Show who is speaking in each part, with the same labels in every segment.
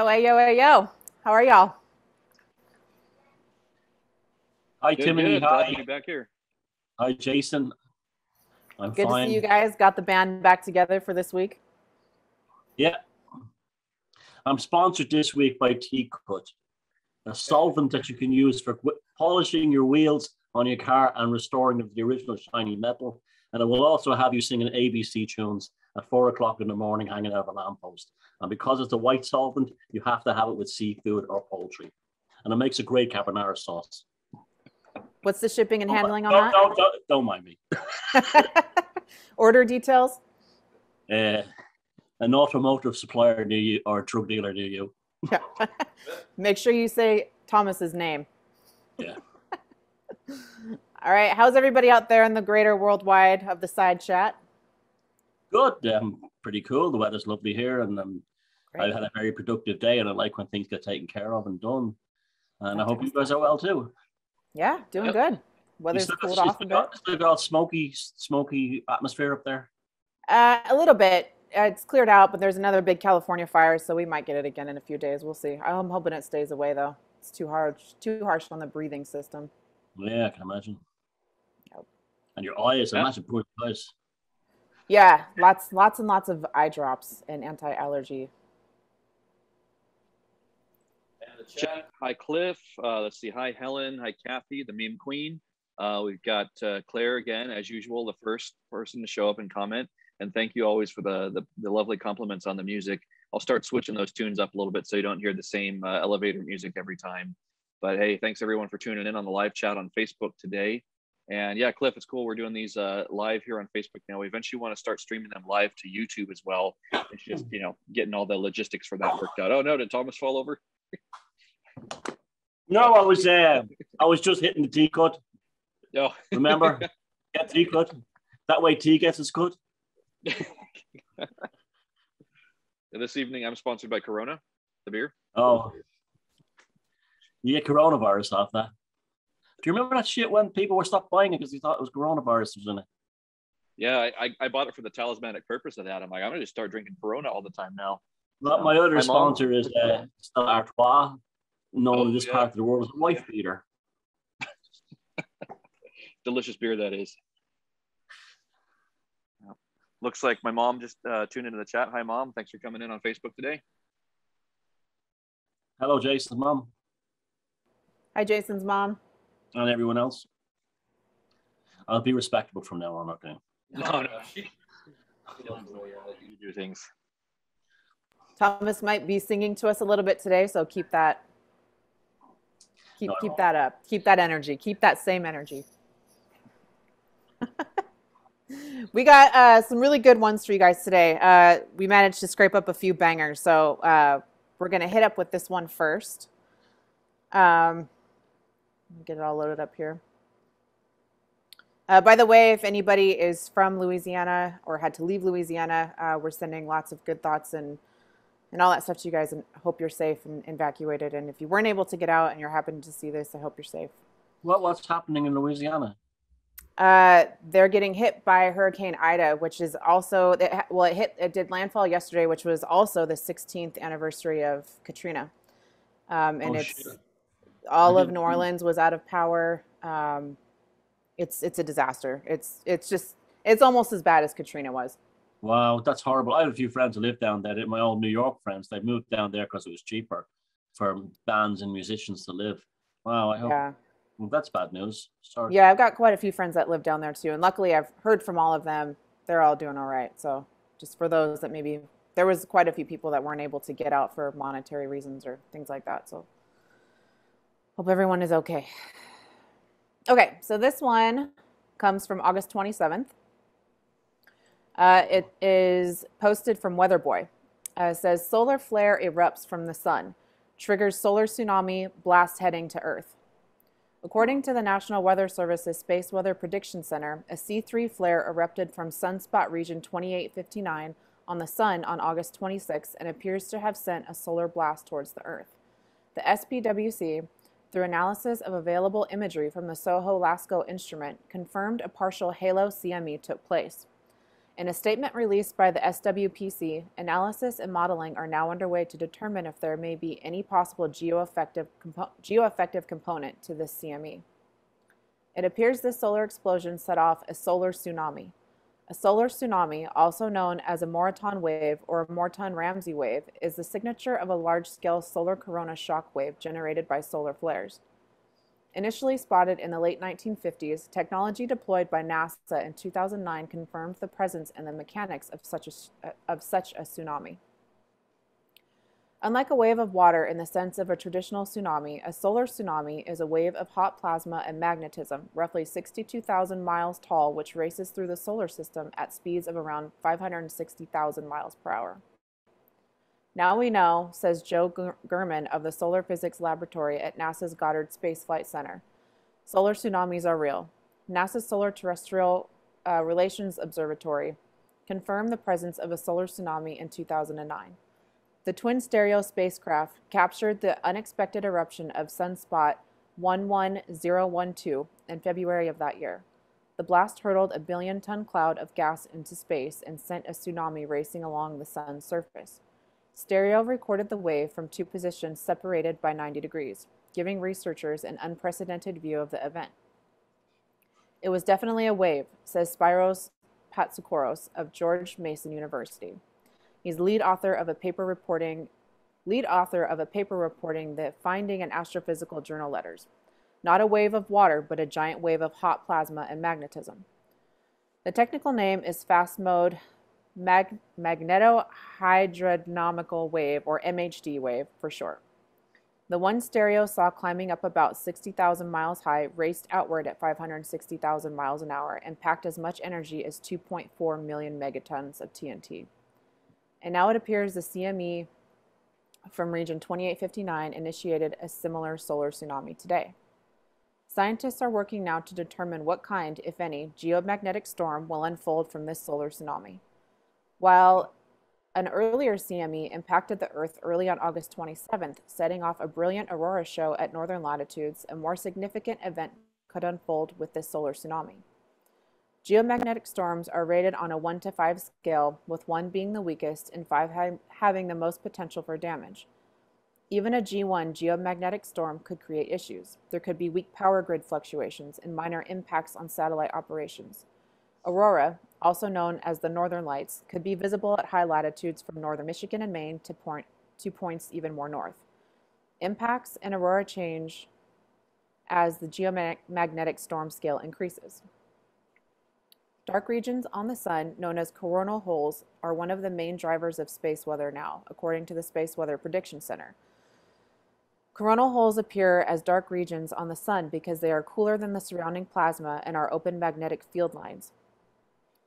Speaker 1: Ayo, ayo, ayo. How are y'all?
Speaker 2: Hi,
Speaker 3: Good,
Speaker 2: Timony.
Speaker 3: good. Glad to be back here.
Speaker 2: Hi, Jason. I'm
Speaker 1: Good
Speaker 2: fine.
Speaker 1: to see you guys. Got the band back together for this week.
Speaker 2: Yeah. I'm sponsored this week by T-Cut, a solvent that you can use for polishing your wheels on your car and restoring them to the original shiny metal. And it will also have you singing ABC tunes at 4 o'clock in the morning hanging out of a lamppost. And because it's a white solvent, you have to have it with seafood or poultry. And it makes a great carbonara sauce.
Speaker 1: What's the shipping and handling on that?
Speaker 2: Don't mind me.
Speaker 1: Order details?
Speaker 2: An automotive supplier near you or a drug dealer near you.
Speaker 1: Make sure you say Thomas's name.
Speaker 2: Yeah.
Speaker 1: All right. How's everybody out there in the greater worldwide of the side chat?
Speaker 2: Good. Pretty cool. The weather's lovely here, and I've had a very productive day, and I like when things get taken care of and done. And I hope you guys are well too.
Speaker 1: Yeah, doing good. Weather's cooled off a bit.
Speaker 2: Still got smoky atmosphere up there.
Speaker 1: A little bit. It's cleared out, but there's another big California fire, so we might get it again in a few days. We'll see. I'm hoping it stays away though. It's too harsh on the breathing system.
Speaker 2: Yeah, I can imagine.
Speaker 1: Yep.
Speaker 2: And your eyes, imagine poor eyes.
Speaker 1: Yeah, lots and lots of eye drops and anti-allergy.
Speaker 3: Chat. Hi, Cliff. Let's see. Hi, Helen. Hi, Kathy, the meme queen. We've got Claire again, as usual, the first person to show up and comment. And thank you always for the lovely compliments on the music. I'll start switching those tunes up a little bit so you don't hear the same elevator music every time. But hey, thanks everyone for tuning in on the live chat on Facebook today. And yeah, Cliff, it's cool. We're doing these live here on Facebook now. We eventually want to start streaming them live to YouTube as well. It's just, getting all the logistics for that worked out. Oh no, did Thomas fall over?
Speaker 2: No, I was just hitting the T-Cut.
Speaker 3: Oh.
Speaker 2: Remember? Get T-Cut. That way tea gets its cut.
Speaker 3: This evening, I'm sponsored by Corona, the beer.
Speaker 2: Oh. You get coronavirus off that. Do you remember that shit when people were stopped buying it because they thought it was coronavirus was in it?
Speaker 3: Yeah, I bought it for the talismanic purpose of that. I'm like, I'm going to just start drinking Corona all the time now.
Speaker 2: Well, my other sponsor is Stella Artois, known in this part of the world as a wife beater.
Speaker 3: Delicious beer, that is. Looks like my mom just tuned into the chat. Hi, Mom. Thanks for coming in on Facebook today.
Speaker 2: Hello, Jason's mom.
Speaker 1: Hi, Jason's mom.
Speaker 2: And everyone else. I'll be respectable from now on, okay?
Speaker 3: No. You do things.
Speaker 1: Thomas might be singing to us a little bit today, so keep that up. Keep that energy. Keep that same energy. We got some really good ones for you guys today. We managed to scrape up a few bangers, so we're going to hit up with this one first. Let me get it all loaded up here. By the way, if anybody is from Louisiana or had to leave Louisiana, we're sending lots of good thoughts and all that stuff to you guys, and hope you're safe and evacuated. And if you weren't able to get out and you're happening to see this, I hope you're safe.
Speaker 2: What's happening in Louisiana?
Speaker 1: They're getting hit by Hurricane Ida, which is also, it did landfall yesterday, which was also the 16th anniversary of Katrina. All of New Orleans was out of power. It's a disaster. It's almost as bad as Katrina was.
Speaker 2: Wow, that's horrible. I have a few friends who live down there. My old New York friends, they moved down there because it was cheaper for bands and musicians to live. Wow, I hope. Yeah. Well, that's bad news. Sorry.
Speaker 1: Yeah, I've got quite a few friends that live down there too. And luckily I've heard from all of them. They're all doing all right. So just for those that maybe, there was quite a few people that weren't able to get out for monetary reasons or things like that. So hope everyone is okay. Okay, so this one comes from August 27th. It is posted from Weatherboy. It says, solar flare erupts from the sun, triggers solar tsunami, blast heading to Earth. According to the National Weather Service's Space Weather Prediction Center, a C3 flare erupted from sunspot region 2859 on the sun on August 26 and appears to have sent a solar blast towards the Earth. The SPWC, through analysis of available imagery from the SOHO-LASCO instrument, confirmed a partial halo CME took place. In a statement released by the SWPC, analysis and modeling are now underway to determine if there may be any possible geoaffective component to this CME. It appears this solar explosion set off a solar tsunami. A solar tsunami, also known as a Moreton wave or a Morton-Ramsay wave, is the signature of a large-scale solar corona shock wave generated by solar flares. Initially spotted in the late 1950s, technology deployed by NASA in 2009 confirmed the presence and the mechanics of such a tsunami. Unlike a wave of water in the sense of a traditional tsunami, a solar tsunami is a wave of hot plasma and magnetism, roughly 62,000 miles tall, which races through the solar system at speeds of around 560,000 miles per hour. Now we know, says Joe Gurman of the Solar Physics Laboratory at NASA's Goddard Space Flight Center, solar tsunamis are real. NASA's Solar Terrestrial Relations Observatory confirmed the presence of a solar tsunami in 2009. The Twin Stereo spacecraft captured the unexpected eruption of sunspot 11012 in February of that year. The blast hurled a billion-ton cloud of gas into space and sent a tsunami racing along the sun's surface. Stereo recorded the wave from two positions separated by 90 degrees, giving researchers an unprecedented view of the event. It was definitely a wave, says Spyros Patsoukoros of George Mason University. He's lead author of a paper reporting the finding in Astrophysical Journal Letters. Not a wave of water, but a giant wave of hot plasma and magnetism. The technical name is fast mode magnetohydrodynamical wave, or MHD wave for short. The one Stereo saw climbing up about 60,000 miles high raced outward at 560,000 miles an hour and packed as much energy as 2.4 million megatons of TNT. And now it appears the CME from region 2859 initiated a similar solar tsunami today. Scientists are working now to determine what kind, if any, geomagnetic storm will unfold from this solar tsunami. While an earlier CME impacted the Earth early on August 27th, setting off a brilliant aurora show at northern latitudes, a more significant event could unfold with this solar tsunami. Geomagnetic storms are rated on a 1 to 5 scale, with 1 being the weakest and 5 having the most potential for damage. Even a G1 geomagnetic storm could create issues. There could be weak power grid fluctuations and minor impacts on satellite operations. Aurora, also known as the Northern Lights, could be visible at high latitudes from northern Michigan and Maine to points even more north. Impacts and aurora change as the geomagnetic storm scale increases. Dark regions on the sun, known as coronal holes, are one of the main drivers of space weather now, according to the Space Weather Prediction Center. Coronal holes appear as dark regions on the sun because they are cooler than the surrounding plasma and are open magnetic field lines.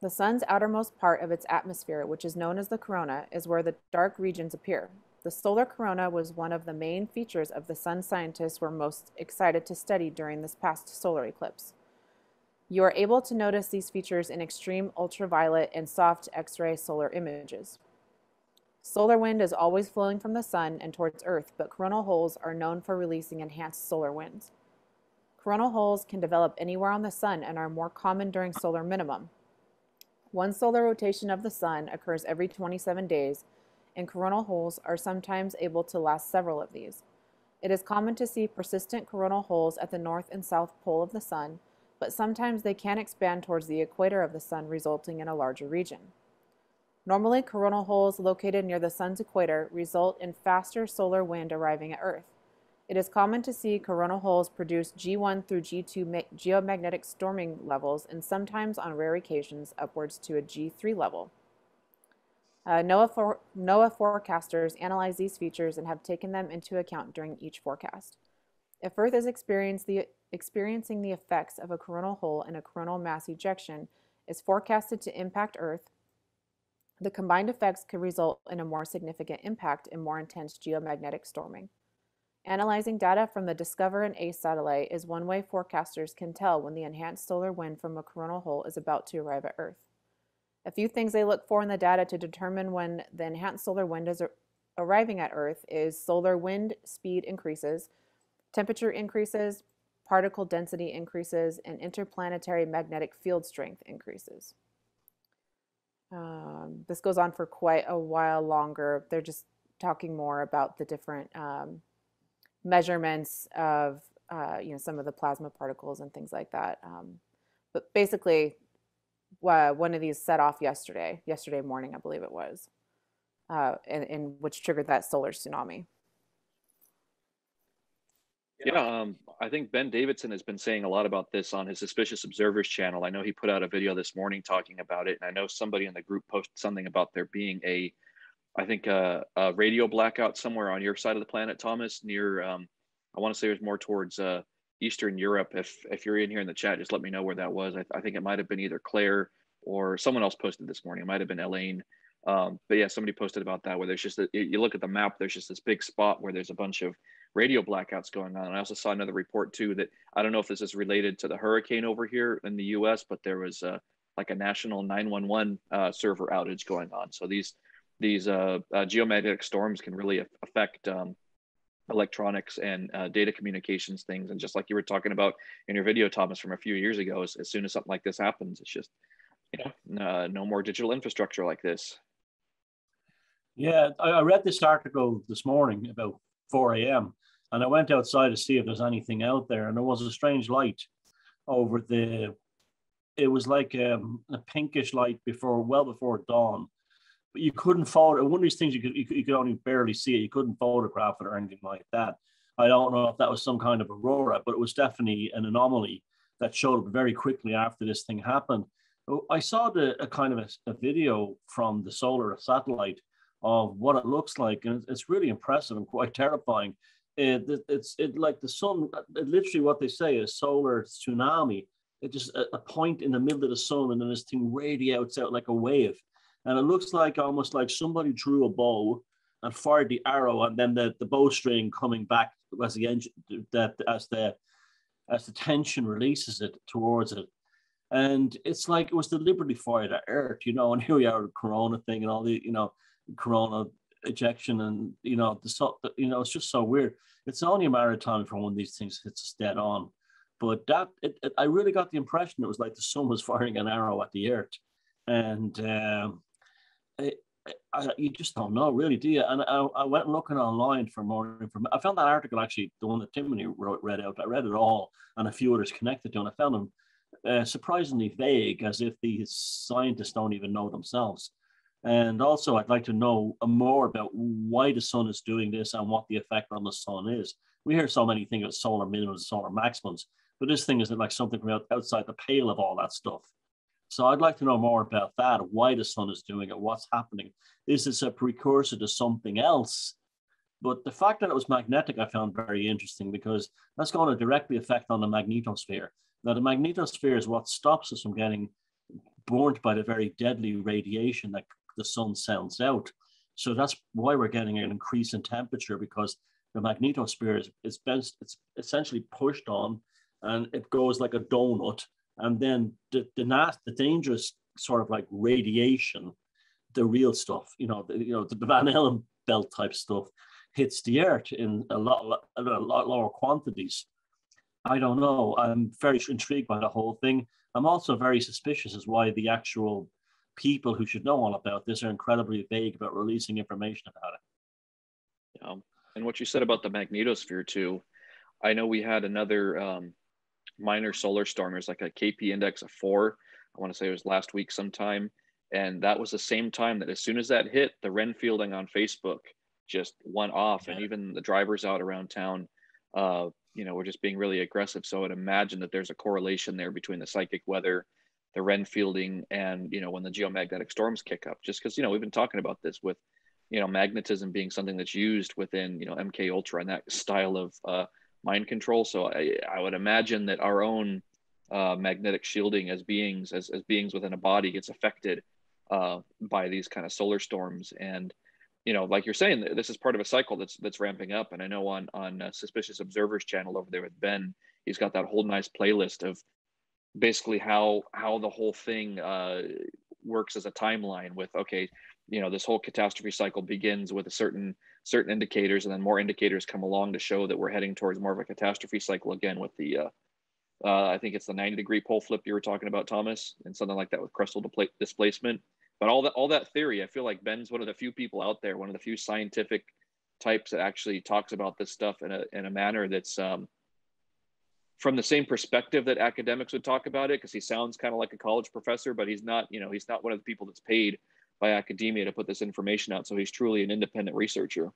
Speaker 1: The sun's outermost part of its atmosphere, which is known as the corona, is where the dark regions appear. The solar corona was one of the main features of the sun scientists were most excited to study during this past solar eclipse. You are able to notice these features in extreme ultraviolet and soft X-ray solar images. Solar wind is always flowing from the sun and towards Earth, but coronal holes are known for releasing enhanced solar winds. Coronal holes can develop anywhere on the sun and are more common during solar minimum. One solar rotation of the sun occurs every 27 days, and coronal holes are sometimes able to last several of these. It is common to see persistent coronal holes at the north and south pole of the sun, but sometimes they can expand towards the equator of the sun, resulting in a larger region. Normally, coronal holes located near the sun's equator result in faster solar wind arriving at Earth. It is common to see coronal holes produce G1 through G2 geomagnetic storming levels, and sometimes, on rare occasions, upwards to a G3 level. NOAA forecasters analyze these features and have taken them into account during each forecast. If Earth is experiencing the effects of a coronal hole and a coronal mass ejection is forecasted to impact Earth, the combined effects could result in a more significant impact and more intense geomagnetic storming. Analyzing data from the Discover and ACE satellite is one way forecasters can tell when the enhanced solar wind from a coronal hole is about to arrive at Earth. A few things they look for in the data to determine when the enhanced solar wind is arriving at Earth is solar wind speed increases, temperature increases, particle density increases, and interplanetary magnetic field strength increases. This goes on for quite a while longer. They're just talking more about the different measurements of some of the plasma particles and things like that. But basically, one of these set off yesterday morning, I believe it was, in which triggered that solar tsunami.
Speaker 3: Yeah, I think Ben Davidson has been saying a lot about this on his Suspicious Observers channel. I know he put out a video this morning talking about it, and I know somebody in the group posted something about there being a radio blackout somewhere on your side of the planet, Thomas, near, I want to say it was more towards Eastern Europe. If you're in here in the chat, just let me know where that was. I think it might have been either Claire or someone else posted this morning. It might have been Elaine. But yeah, somebody posted about that, where there's just, you look at the map, there's just this big spot where there's a bunch of radio blackouts going on. And I also saw another report too that, I don't know if this is related to the hurricane over here in the US, but there was like a national 911 server outage going on. So these geomagnetic storms can really affect electronics and data communications things. And just like you were talking about in your video, Thomas, from a few years ago, as soon as something like this happens, it's just, no more digital infrastructure like this.
Speaker 2: Yeah, I read this article this morning about 4 a.m. and I went outside to see if there's anything out there, and there was a strange light over it was like a pinkish light well before dawn, but you couldn't photo. One of these things you could only barely see it. You couldn't photograph it or anything like that. I don't know if that was some kind of aurora, but it was definitely an anomaly that showed up very quickly after this thing happened. I saw a kind of a video from the solar satellite of what it looks like, and it's really impressive and quite terrifying. It's like the sun. Literally, what they say is solar tsunami. It's just a point in the middle of the sun, and then this thing radiates out like a wave, and it looks like almost like somebody drew a bow and fired the arrow, and then the bowstring coming back as the engine as the tension releases it towards it. And it's like it was deliberately fired at Earth, and here we are, the Corona thing and all the, Corona ejection, and it's just so weird. It's only a matter of time for one of these things hits us dead on. But I really got the impression it was like the sun was firing an arrow at the Earth, and you just don't know, really, do you? And I went looking online for more information. I found that article, actually, the one that Timony read out. I read it all, and a few others connected to it, and I found them surprisingly vague, as if these scientists don't even know themselves. And also, I'd like to know more about why the sun is doing this and what the effect on the sun is. We hear so many things about solar minimums, solar maximums, but this thing is like something from outside the pale of all that stuff. So I'd like to know more about that, why the sun is doing it, what's happening. Is this a precursor to something else? But the fact that it was magnetic, I found very interesting, because that's going to directly affect on the magnetosphere. Now, the magnetosphere is what stops us from getting burnt by the very deadly radiation that the sun sends out. So that's why we're getting an increase in temperature, because the magnetosphere is essentially pushed on, and it goes like a donut. And then the dangerous sort of like radiation, the real stuff, the Van Allen belt type stuff, hits the Earth in a lot lower quantities. I don't know. I'm very intrigued by the whole thing. I'm also very suspicious as why the actual people who should know all about this are incredibly vague about releasing information about it.
Speaker 3: Yeah. And what you said about the magnetosphere too, I know we had another minor solar storm. There's like a KP index of 4. I want to say it was last week sometime. And that was the same time that as soon as that hit, the Renfielding on Facebook just went off. Yeah. And even the drivers out around town, we're just being really aggressive. So I'd imagine that there's a correlation there between the psychic weather, the Renfielding, and, when the geomagnetic storms kick up. Just because, we've been talking about this with, magnetism being something that's used within, MK Ultra and that style of mind control. So I would imagine that our own magnetic shielding as beings within a body gets affected by these kind of solar storms. And like you're saying, this is part of a cycle that's ramping up. And I know on Suspicious Observers channel over there with Ben, he's got that whole nice playlist of basically how the whole thing works as a timeline with, okay, this whole catastrophe cycle begins with a certain indicators, and then more indicators come along to show that we're heading towards more of a catastrophe cycle again with the I think it's the 90-degree pole flip you were talking about, Thomas, and something like that with crustal displacement. But all that theory, I feel like Ben's one of the few people out there, one of the few scientific types that actually talks about this stuff in a manner that's from the same perspective that academics would talk about it, because he sounds kind of like a college professor, but he's not, he's not one of the people that's paid by academia to put this information out. So he's truly an independent researcher.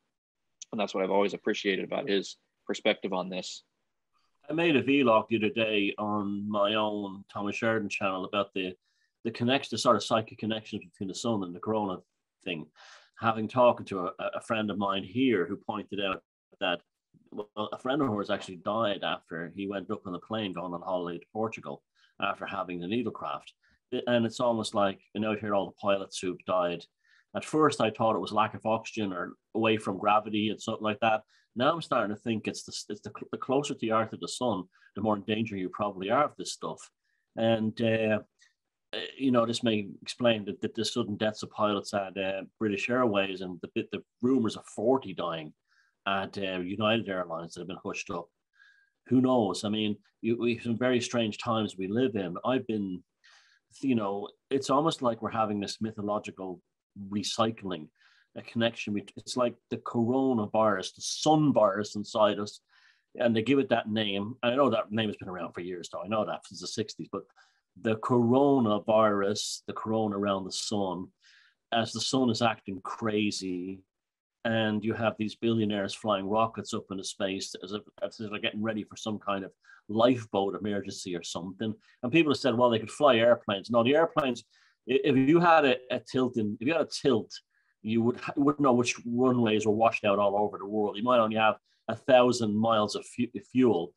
Speaker 3: And that's what I've always appreciated about his perspective on this.
Speaker 2: I made a vlog the other day on my own Thomas Sheridan channel about the connection, the sort of psychic connections between the sun and the corona thing. Having talked to a friend of mine here who pointed out that a friend of ours actually died after he went up on a plane going on holiday to Portugal after having the needlecraft. And it's almost like, out here all the pilots who've died. At first, I thought it was lack of oxygen or away from gravity and something like that. Now I'm starting to think it's the closer to the Earth to the sun, the more in danger you probably are of this stuff. And, this may explain that the sudden deaths of pilots at British Airways and the rumors of 40 dying at United Airlines that have been hushed up. Who knows? I mean, we have some very strange times we live in. I've been, it's almost like we're having this mythological recycling, a connection. It's like the coronavirus, the sun virus inside us, and they give it that name. I know that name has been around for years, though. I know that since the 60s, but the coronavirus, the corona around the sun, as the sun is acting crazy, and you have these billionaires flying rockets up into space as if they're getting ready for some kind of lifeboat emergency or something. And people have said, well, they could fly airplanes. No, the airplanes, if you had a tilt, you wouldn't know which runways were washed out all over the world. You might only have 1,000 miles of fuel.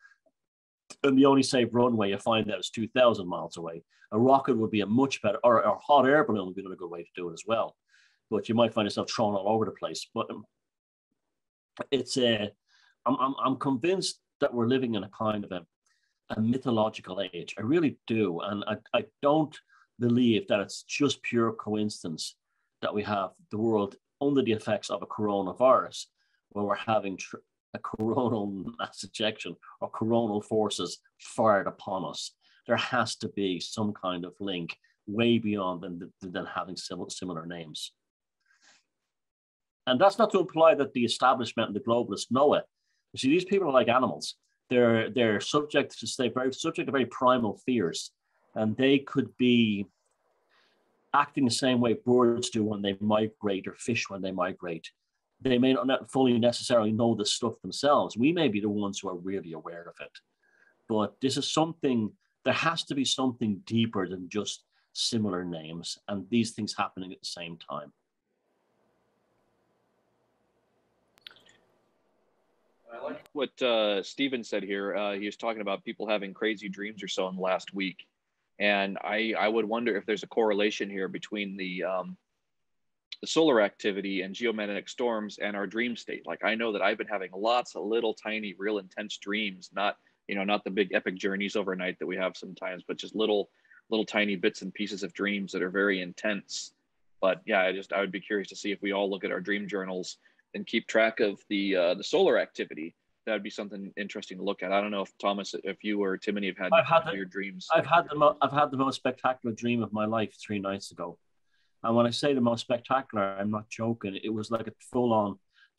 Speaker 2: And the only safe runway you find out is 2,000 miles away. A rocket would be a much better, or a hot air balloon would be another good way to do it as well. But you might find yourself thrown all over the place. But I'm convinced that we're living in a kind of a mythological age. I really do. And I don't believe that it's just pure coincidence that we have the world under the effects of a coronavirus, where we're having a coronal mass ejection or coronal forces fired upon us. There has to be some kind of link way beyond than having similar names. And that's not to imply that the establishment and the globalists know it. You see, these people are like animals. They're subject to very primal fears, and they could be acting the same way birds do when they migrate, or fish when they migrate. They may not fully necessarily know this stuff themselves. We may be the ones who are really aware of it. But this is something, there has to be something deeper than just similar names and these things happening at the same time.
Speaker 3: I like what Stephen said here. He was talking about people having crazy dreams or so in the last week. And I would wonder if there's a correlation here between the solar activity and geomagnetic storms and our dream state. Like, I know that I've been having lots of little tiny, real intense dreams, not the big epic journeys overnight that we have sometimes, but just little tiny bits and pieces of dreams that are very intense. But yeah, I would be curious to see if we all look at our dream journals and keep track of the solar activity. That would be something interesting to look at. I don't know if Thomas, if you or Timony have had your dreams.
Speaker 2: I've had the most spectacular dream of my life 3 nights ago. And when I say the most spectacular, I'm not joking. It was like a full-on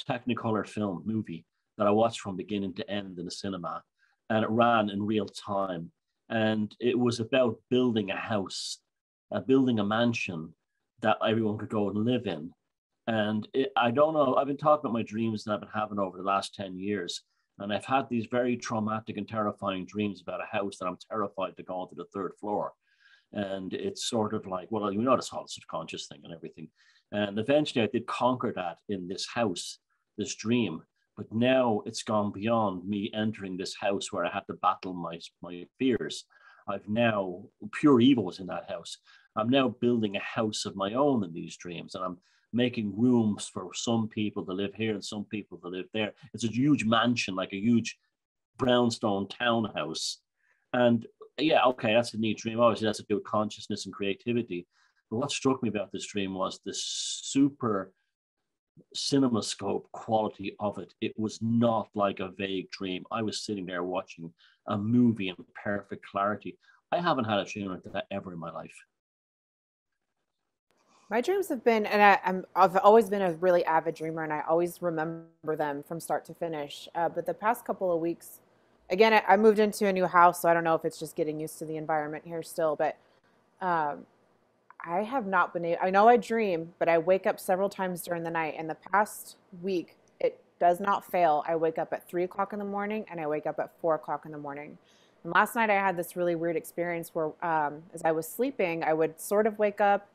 Speaker 2: Technicolor film movie that I watched from beginning to end in the cinema. And it ran in real time. And it was about building a house, building a mansion that everyone could go and live in. And I don't know, I've been talking about my dreams that I've been having over the last 10 years. And I've had these very traumatic and terrifying dreams about a house that I'm terrified to go onto the 3rd floor. And it's sort of like, well, it's all a subconscious thing and everything. And eventually I did conquer that in this house, this dream. But now it's gone beyond me entering this house where I had to battle my fears. Pure evil was in that house. I'm now building a house of my own in these dreams. And I'm making rooms for some people to live here and some people to live there. It's a huge mansion, like a huge brownstone townhouse. And yeah, okay, that's a neat dream. Obviously, that's to do with consciousness and creativity. But what struck me about this dream was the super cinemascope quality of it. It was not like a vague dream. I was sitting there watching a movie in perfect clarity. I haven't had a dream like that ever in my life.
Speaker 1: My dreams have been, and I've always been a really avid dreamer, and I always remember them from start to finish. But the past couple of weeks, again, I moved into a new house, so I don't know if it's just getting used to the environment here still, but um, I have not been able, I know I dream, but I wake up several times during the night. And the past week, it does not fail. I wake up at 3 o'clock in the morning and I wake up at 4 o'clock in the morning. And last night I had this really weird experience where, as I was sleeping, I would sort of wake up,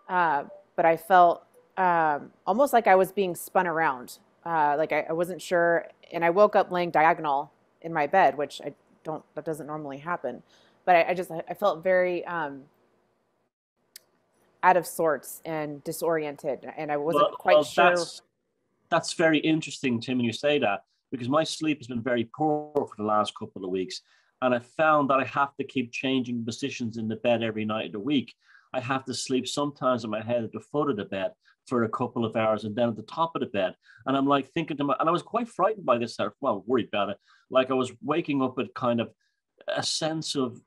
Speaker 1: uh, but I felt almost like I was being spun around. Like I wasn't sure. And I woke up laying diagonal in my bed, which that doesn't normally happen. But I felt very, out of sorts and disoriented, and I wasn't quite sure.
Speaker 2: That's very interesting, Tim, when you say that, because my sleep has been very poor for the last couple of weeks, and I found that I have to keep changing positions in the bed every night of the week. I have to sleep sometimes on my head at the foot of the bed for a couple of hours, and then at the top of the bed. And I'm like thinking to and I was quite frightened by this. Well, worried about it. Like I was waking up with kind of a sense of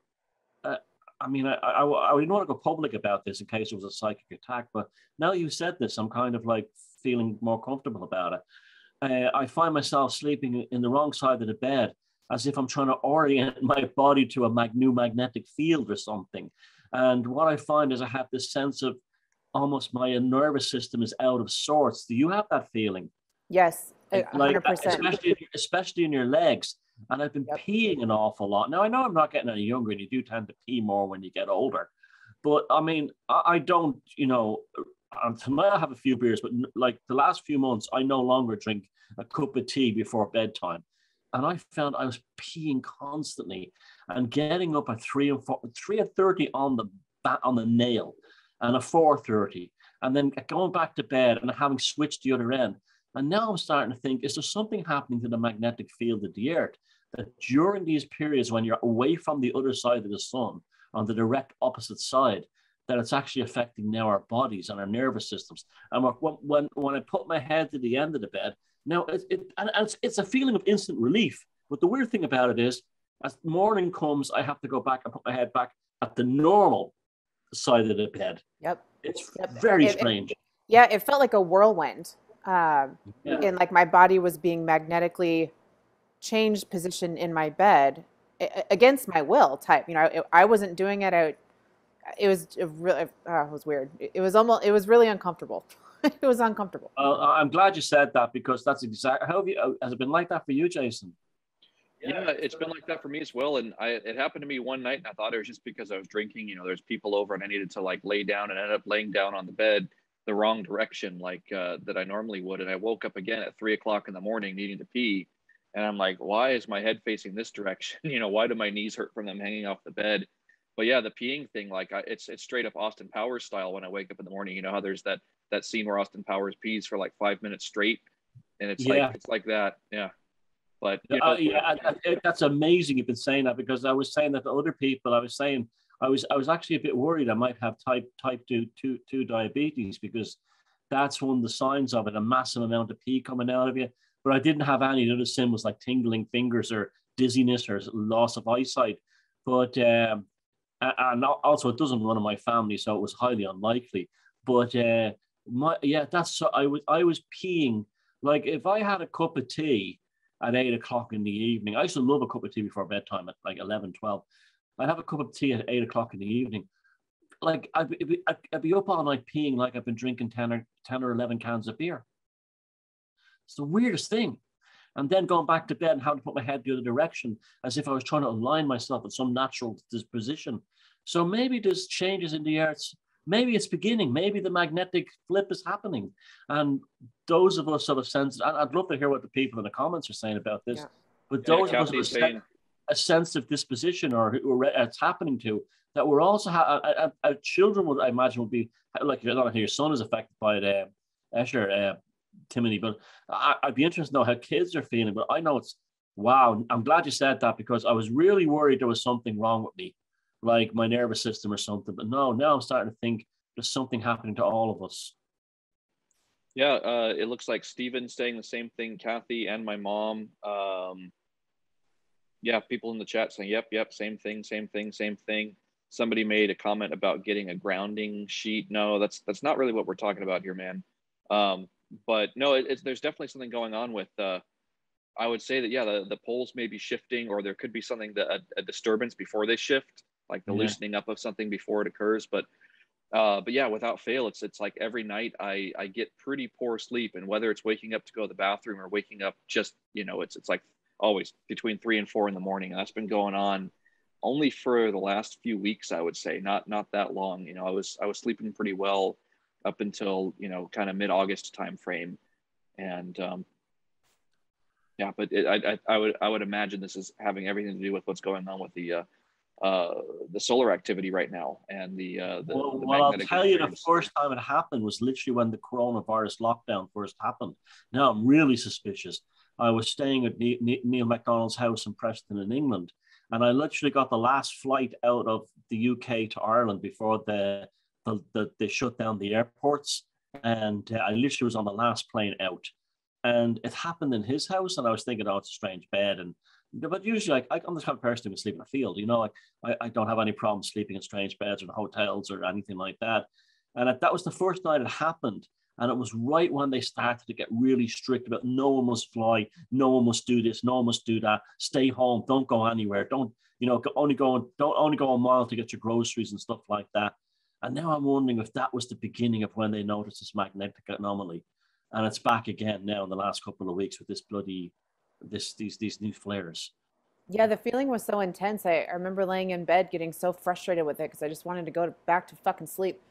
Speaker 2: I mean, I didn't want to go public about this in case it was a psychic attack, but now you said this, I'm kind of like feeling more comfortable about it. I find myself sleeping in the wrong side of the bed, as if I'm trying to orient my body to a new magnetic field or something. And what I find is I have this sense of almost my nervous system is out of sorts. Do you have that feeling?
Speaker 1: Yes,
Speaker 2: Like
Speaker 1: 100%.
Speaker 2: especially in your legs. And I've been peeing an awful lot. Now, I know I'm not getting any younger, and you do tend to pee more when you get older. But I mean, I don't, tonight I have a few beers, but like the last few months, I no longer drink a cup of tea before bedtime. And I found I was peeing constantly and getting up at 3:30 on the nail, and a 4:30, and then going back to bed and having switched the other end. And now I'm starting to think, is there something happening to the magnetic field of the earth that during these periods when you're away from the other side of the sun, on the direct opposite side, that it's actually affecting now our bodies and our nervous systems? And when I put my head to the end of the bed, now it's a feeling of instant relief. But the weird thing about it is, as morning comes, I have to go back and put my head back at the normal side of the bed.
Speaker 1: Yep.
Speaker 2: It's very strange.
Speaker 1: Yeah, it felt like a whirlwind. And like my body was being magnetically changed position in my bed against my will type. I wasn't doing it. It was really, it was weird. It was really uncomfortable. It was uncomfortable.
Speaker 2: I'm glad you said that, because that's exactly has it been like that for you, Jason?
Speaker 3: Yeah, it's been like that for me as well. And it happened to me one night, and I thought it was just because I was drinking. There's people over and I needed to like lay down, and ended up laying down on the bed the wrong direction, like that I normally would. And I woke up again at 3 o'clock in the morning needing to pee. And I'm like, why is my head facing this direction? Why do my knees hurt from them hanging off the bed? But yeah, the peeing thing, like it's straight up Austin Powers style when I wake up in the morning. You know how there's that scene where Austin Powers pees for like 5 minutes straight, and it's like that. Yeah. But
Speaker 2: that's amazing you've been saying that, because I was saying that to other people. I was actually a bit worried I might have type 2 diabetes, because that's one of the signs of it, a massive amount of pee coming out of you. But I didn't have any other symbols like tingling fingers or dizziness or loss of eyesight. But and also it doesn't run in my family, so it was highly unlikely. But I was peeing. Like if I had a cup of tea at 8 o'clock in the evening, I used to love a cup of tea before bedtime at like 11, 12. I'd have a cup of tea at 8 o'clock in the evening. Like I'd be up all night peeing like I've been drinking 10 or 11 cans of beer. It's the weirdest thing. And then going back to bed and having to put my head the other direction, as if I was trying to align myself with some natural disposition. So maybe there's changes in the earth's, maybe it's beginning, maybe the magnetic flip is happening. And those of us sort of sense, I'd love to hear what the people in the comments are saying about this, but those of us who are a sensitive disposition or who it's happening to, that we're also, children would, I imagine, would be, like, I don't know how your son is affected by it, Escher, Timony, but I'd be interested to know how kids are feeling. But I know wow, I'm glad you said that, because I was really worried there was something wrong with me, like my nervous system or something. But no, now I'm starting to think there's something happening to all of us.
Speaker 3: Yeah, it looks like Steven's saying the same thing, Kathy and my mom. Yeah, people in the chat saying, yep, same thing. somebody made a comment about getting a grounding sheet. No, that's not really what we're talking about here, man. But no, there's definitely something going on with. I would say that the poles may be shifting, or there could be something that a disturbance before they shift, like the loosening up of something before it occurs. But yeah, without fail, it's like every night I get pretty poor sleep, and whether it's waking up to go to the bathroom or waking up just, it's like always between 3 and 4 in the morning, and that's been going on only for the last few weeks, I would say, not that long. I was sleeping pretty well up until kind of mid-August time frame, and yeah, but I would imagine this is having everything to do with what's going on with the solar activity right now, and the
Speaker 2: well, I'll tell you, the first time it happened was literally when the coronavirus lockdown first happened. Now I'm really suspicious. I was staying at Neil MacDonald's house in Preston in England, and I literally got the last flight out of the UK to Ireland before they shut down the airports, and I literally was on the last plane out, and it happened in his house, and I was thinking, oh, it's a strange bed, but usually, I'm the type of person who can sleep in a field. I don't have any problem sleeping in strange beds or in hotels or anything like that. And that was the first night it happened. And it was right when they started to get really strict about no one must fly, no one must do this, no one must do that. Stay home, don't go anywhere. Don't only go a mile to get your groceries and stuff like that. And now I'm wondering if that was the beginning of when they noticed this magnetic anomaly. And it's back again now in the last couple of weeks with this these new flares.
Speaker 1: Yeah, the feeling was so intense. I remember laying in bed getting so frustrated with it because I just wanted to go back to fucking sleep.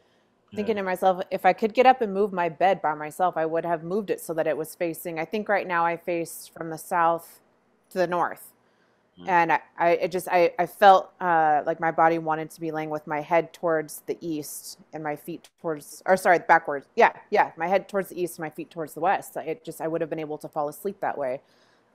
Speaker 1: Thinking to myself, if I could get up and move my bed by myself, I would have moved it so that it was facing, I think right now I face from the south to the north. And I felt like my body wanted to be laying with my head towards the east and my feet backwards. Yeah. My head towards the east and my feet towards the west. I would have been able to fall asleep that way.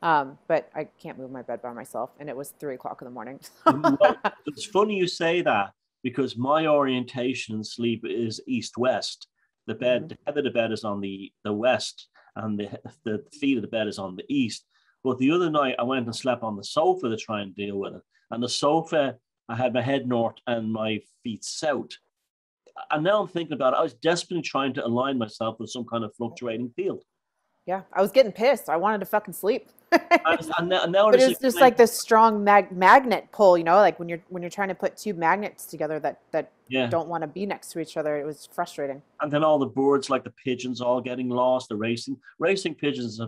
Speaker 1: But I can't move my bed by myself, and it was 3 o'clock in the morning.
Speaker 2: Well, it's funny you say that, because my orientation in sleep is east-west. The head of the bed is on the west, and the feet of the bed is on the east. But the other night, I went and slept on the sofa to try and deal with it. And the sofa, I had my head north and my feet south. And now I'm thinking about it, I was desperately trying to align myself with some kind of fluctuating field.
Speaker 1: Yeah, I was getting pissed. I wanted to fucking sleep.
Speaker 2: and now
Speaker 1: but it's just like this strong magnet pull, like when you're trying to put two magnets together that don't want to be next to each other. It was frustrating.
Speaker 2: And then all the birds, like the pigeons, all getting lost. The racing pigeons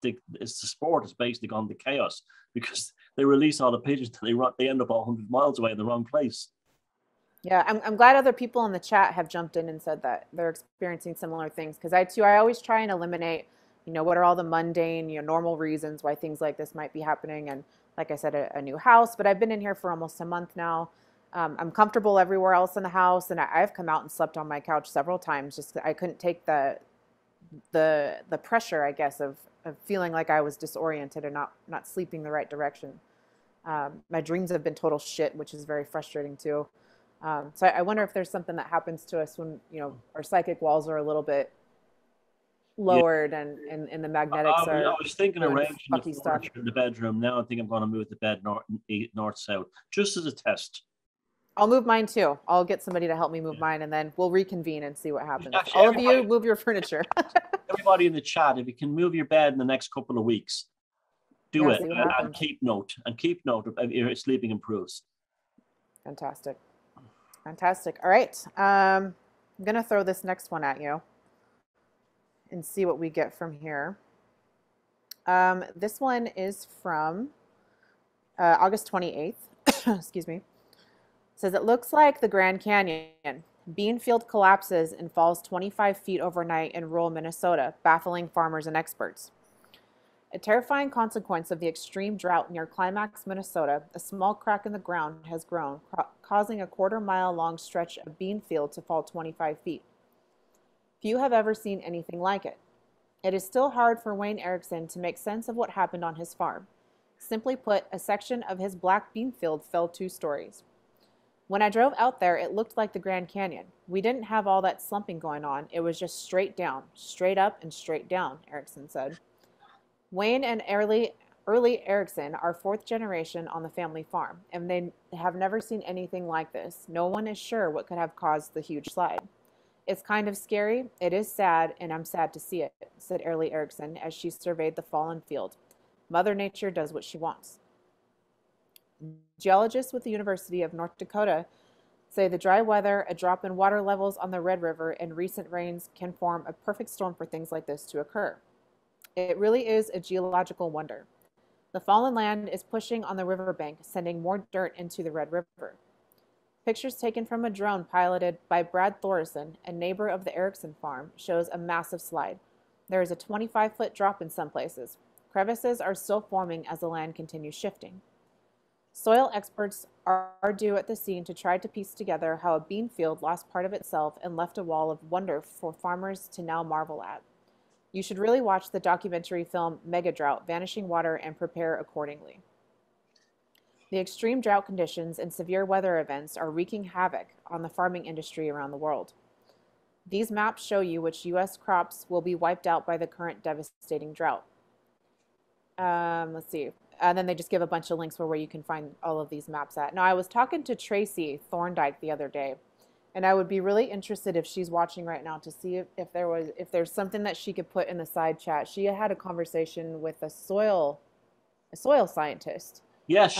Speaker 2: the sport is basically gone to chaos because they release all the pigeons and they end up 100 miles away in the wrong place.
Speaker 1: Yeah, I'm glad other people in the chat have jumped in and said that they're experiencing similar things, because I always try and eliminate, what are all the mundane, normal reasons why things like this might be happening. And like I said, a new house, but I've been in here for almost a month now. I'm comfortable everywhere else in the house, and I've come out and slept on my couch several times. Just I couldn't take the pressure, I guess, of feeling like I was disoriented and not sleeping the right direction. My dreams have been total shit, which is very frustrating too. So I wonder if there's something that happens to us when, our psychic walls are a little bit lowered and the magnetics are.
Speaker 2: I was thinking of arranging the furniture in the bedroom. Now I think I'm going to move the bed north-south, just as a test.
Speaker 1: I'll move mine too. I'll get somebody to help me move mine, and then we'll reconvene and see what happens.
Speaker 2: Actually,
Speaker 1: all of you move your furniture.
Speaker 2: Everybody in the chat, if you can move your bed in the next couple of weeks, do it, and keep note of your sleeping improves.
Speaker 1: Fantastic. All right. I'm going to throw this next one at you and see what we get from here. This one is from August 28th. Excuse me. It says, it looks like the Grand Canyon. Beanfield collapses and falls 25 feet overnight in rural Minnesota, baffling farmers and experts. A terrifying consequence of the extreme drought near Climax, Minnesota, a small crack in the ground has grown, causing a quarter-mile-long stretch of bean field to fall 25 feet. Few have ever seen anything like it. It is still hard for Wayne Erickson to make sense of what happened on his farm. Simply put, a section of his black bean field fell 2 stories. When I drove out there, it looked like the Grand Canyon. We didn't have all that slumping going on. It was just straight down, straight up and straight down, Erickson said. Wayne and Early Erickson are fourth generation on the family farm, and they have never seen anything like this. No one is sure what could have caused the huge slide. It's kind of scary, it is sad, and I'm sad to see it, said Early Erickson as she surveyed the fallen field. Mother Nature does what she wants. Geologists with the University of North Dakota say the dry weather, a drop in water levels on the Red River, and recent rains can form a perfect storm for things like this to occur. It really is a geological wonder. The fallen land is pushing on the riverbank, sending more dirt into the Red River. Pictures taken from a drone piloted by Brad Thorson, a neighbor of the Erickson farm, shows a massive slide. There is a 25-foot drop in some places. Crevices are still forming as the land continues shifting. Soil experts are due at the scene to try to piece together how a bean field lost part of itself and left a wall of wonder for farmers to now marvel at. You should really watch the documentary film Mega Drought, Vanishing Water, and prepare accordingly. The extreme drought conditions and severe weather events are wreaking havoc on the farming industry around the world. These maps show you which U.S. crops will be wiped out by the current devastating drought. Let's see. And then they just give a bunch of links for where you can find all of these maps at. Now, I was talking to Tracy Thorndike the other day, and I would be really interested if she's watching right now to see if there's something that she could put in the side chat. She had a conversation with a soil scientist.
Speaker 2: Yes,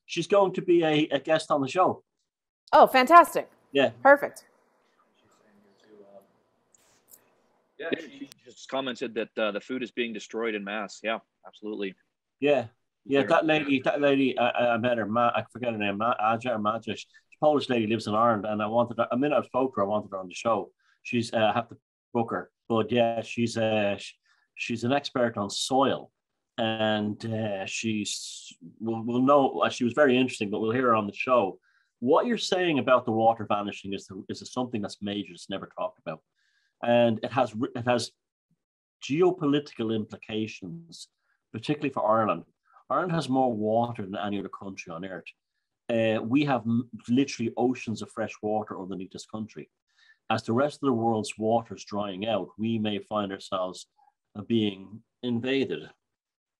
Speaker 2: she's going to be a guest on the show.
Speaker 1: Oh, fantastic!
Speaker 2: Yeah,
Speaker 1: perfect.
Speaker 3: Yeah, she just commented that the food is being destroyed in mass. Yeah, absolutely.
Speaker 2: Yeah. That lady, I met her. I forget her name. Maja. She's a Polish lady, lives in Ireland, and I mean, I spoke to her. I wanted her on the show. She's I have to book her, but yeah, she's an expert on soil, and we'll know. She was very interesting, but we'll hear her on the show. What you're saying about the water vanishing is something that's major. It's never talked about, and it has geopolitical implications, particularly for Ireland. Ireland has more water than any other country on earth. We have literally oceans of fresh water underneath this country. As the rest of the world's water is drying out, we may find ourselves being invaded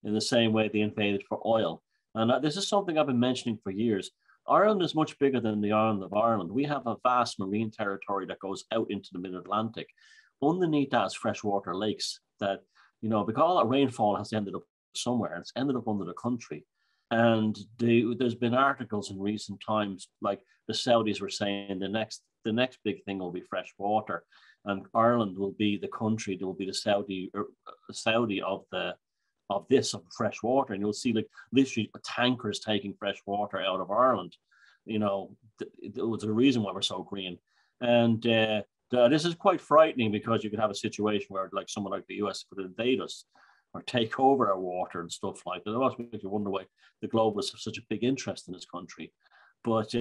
Speaker 2: in the same way they invaded for oil. And this is something I've been mentioning for years. Ireland is much bigger than the island of Ireland. We have a vast marine territory that goes out into the mid-Atlantic. Underneath that is freshwater lakes that, because all that rainfall has ended up somewhere. It's ended up under the country. And there's been articles in recent times, like the Saudis were saying the next big thing will be fresh water, and Ireland will be the country that will be the Saudi of fresh water. And you'll see like literally tankers taking fresh water out of Ireland. There was a reason why we're so green. And this is quite frightening, because you could have a situation where like someone like the US could invade us or take over our water and stuff like that. It always makes you wonder why the globalists have such a big interest in this country. But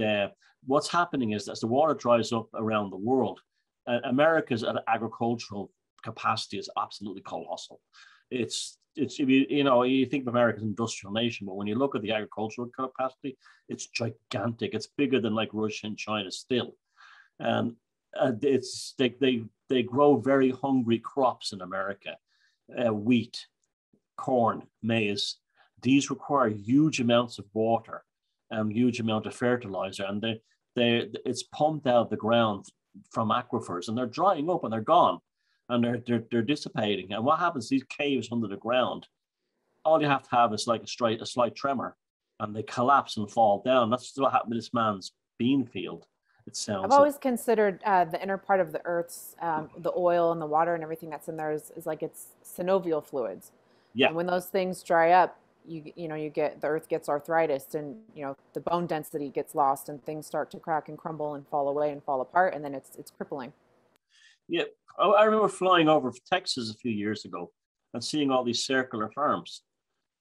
Speaker 2: what's happening is, as the water dries up around the world, America's agricultural capacity is absolutely colossal. It's you think of America's industrial nation, but when you look at the agricultural capacity, it's gigantic. It's bigger than like Russia and China still. And they grow very hungry crops in America, wheat, corn, maize. These require huge amounts of water and huge amount of fertilizer, and it's pumped out of the ground from aquifers, and they're drying up and they're gone, and they're dissipating. And what happens? These caves under the ground, all you have to have is like a slight tremor, and they collapse and fall down. That's what happened to this man's bean field. It sounds.
Speaker 1: I've always considered the inner part of the Earth's the oil and the water and everything that's in there is like it's synovial fluids.
Speaker 2: Yeah.
Speaker 1: And when those things dry up, you get the Earth gets arthritis, and the bone density gets lost, and things start to crack and crumble and fall away and fall apart, and then it's crippling.
Speaker 2: Yeah, I remember flying over Texas a few years ago and seeing all these circular farms.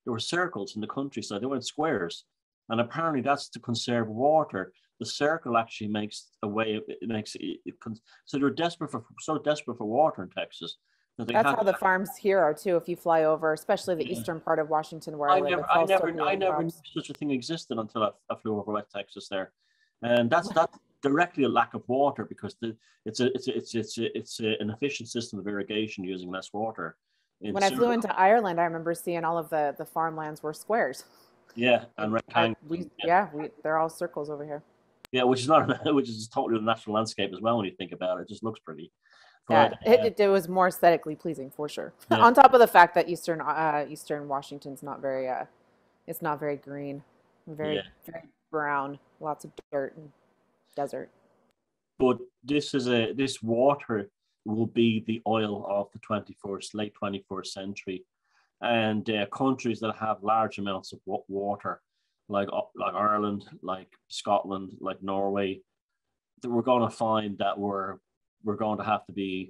Speaker 2: There were circles in the countryside. They weren't squares, and apparently that's to conserve water. The circle actually makes a way. So they're desperate for water in Texas.
Speaker 1: That's how the farms here are too. If you fly over, especially the eastern part of Washington, where I live,
Speaker 2: I never knew such a thing existed until I flew over West Texas there, and that's directly a lack of water, because it's an efficient system of irrigation using less water.
Speaker 1: When I flew into Ireland, I remember seeing all of the farmlands were squares.
Speaker 2: Yeah, and rectangles.
Speaker 1: They're all circles over here.
Speaker 2: Yeah, which is totally the natural landscape as well when you think about it. It just looks pretty.
Speaker 1: But, it was more aesthetically pleasing for sure. Yeah. On top of the fact that Eastern Washington's not very it's not very green, very brown, lots of dirt and desert.
Speaker 2: But this water will be the oil of the late 21st century, and countries that have large amounts of water, like Ireland, like Scotland, like Norway, that we're going to find that we're going to have to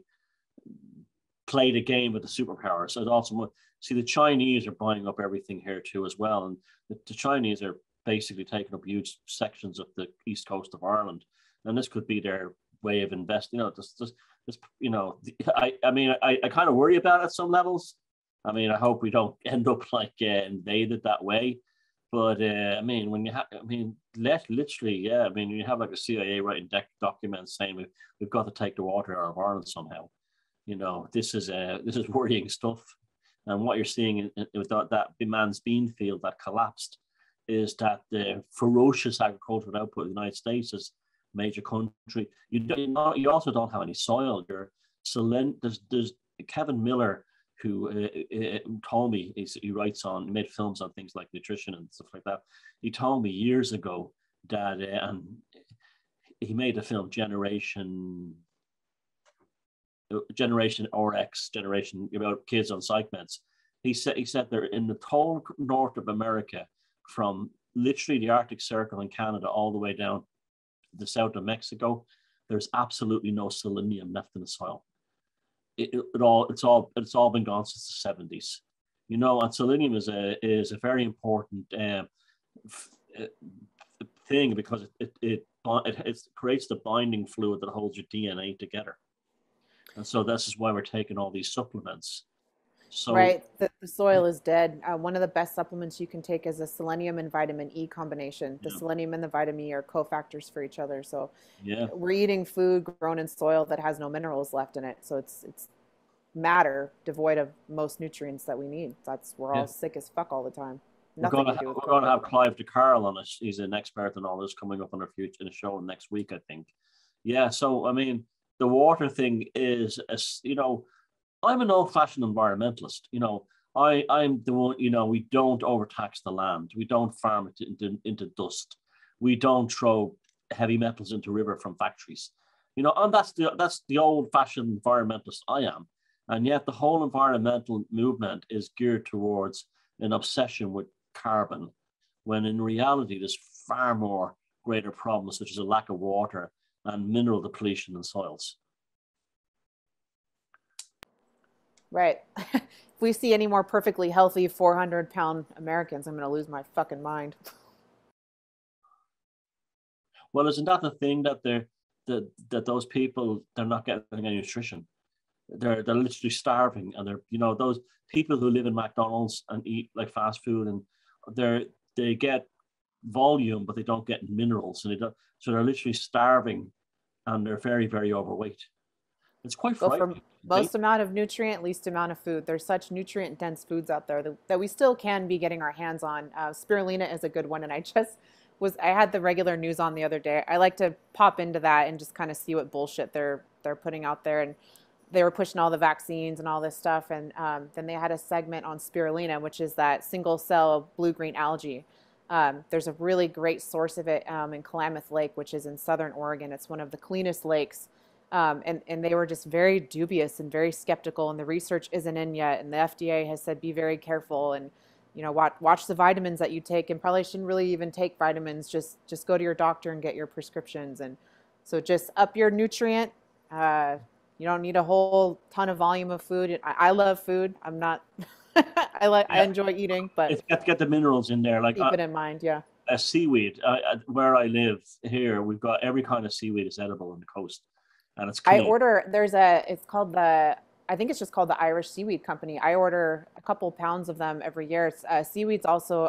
Speaker 2: play the game with the superpowers. So also, see, the Chinese are buying up everything here too as well, and the Chinese are basically taking up huge sections of the east coast of Ireland, and this could be their way of investing. I kind of worry about it at some levels. I mean, I hope we don't end up invaded that way. But when you have, literally, you have like a CIA writing documents saying we've got to take the water out of Ireland somehow. This is worrying stuff. And what you're seeing with that man's bean field that collapsed is that the ferocious agricultural output of the United States is a major country. You also don't have any soil. There's Kevin Miller, who told me, he made films on things like nutrition and stuff like that. He told me years ago that, and he made a film, Generation RX, about kids on psych meds. He said they're in the whole north of America, from literally the Arctic Circle in Canada all the way down to the south of Mexico. There's absolutely no selenium left in the soil. It's all been gone since the 70s, and selenium is a very important thing because it creates the binding fluid that holds your DNA together, and so this is why we're taking all these supplements. So
Speaker 1: right, the soil is dead. One of the best supplements you can take is a selenium and vitamin E combination. The selenium and the vitamin E are cofactors for each other. So we're eating food grown in soil that has no minerals left in it. So it's matter devoid of most nutrients that we need. We're all sick as fuck all the time.
Speaker 2: We're going to have Clive DeCarl on us. He's an expert in all this, coming up in a show next week, I think. Yeah, so the water thing is, I'm an old-fashioned environmentalist. I'm the one. We don't overtax the land. We don't farm it into dust. We don't throw heavy metals into river from factories. And that's the old-fashioned environmentalist I am. And yet the whole environmental movement is geared towards an obsession with carbon, when in reality there's far more greater problems, such as a lack of water and mineral depletion in soils.
Speaker 1: Right. If we see any more perfectly healthy 400-pound Americans, I'm going to lose my fucking mind.
Speaker 2: Well, isn't that the thing, that those people, they're not getting any nutrition? They're literally starving, and they're those people who live in McDonald's and eat like fast food, and they get volume, but they don't get minerals, and so they're literally starving, and they're very, very overweight. It's quite frightening.
Speaker 1: Most amount of nutrient, least amount of food. There's such nutrient dense foods out there that we still can be getting our hands on. Spirulina is a good one, and I had the regular news on the other day. I like to pop into that and just kind of see what bullshit they're putting out there, and they were pushing all the vaccines and all this stuff, and then they had a segment on spirulina, which is that single cell blue-green algae. There's a really great source of it in Klamath Lake, which is in southern Oregon. It's one of the cleanest lakes, and they were just very dubious and very skeptical, and the research isn't in yet, and the FDA has said be very careful, and watch the vitamins that you take, and probably shouldn't really even take vitamins. Just go to your doctor and get your prescriptions, and so just up your nutrient. You don't need a whole ton of volume of food. I love food. I'm not. I enjoy eating, but
Speaker 2: it's got to get the minerals in there. Like,
Speaker 1: keep it in mind. Yeah.
Speaker 2: Seaweed. Where I live here, we've got every kind of seaweed is edible on the coast, and it's clean.
Speaker 1: It's called I think it's just called the Irish Seaweed Company. I order a couple pounds of them every year. Seaweeds also,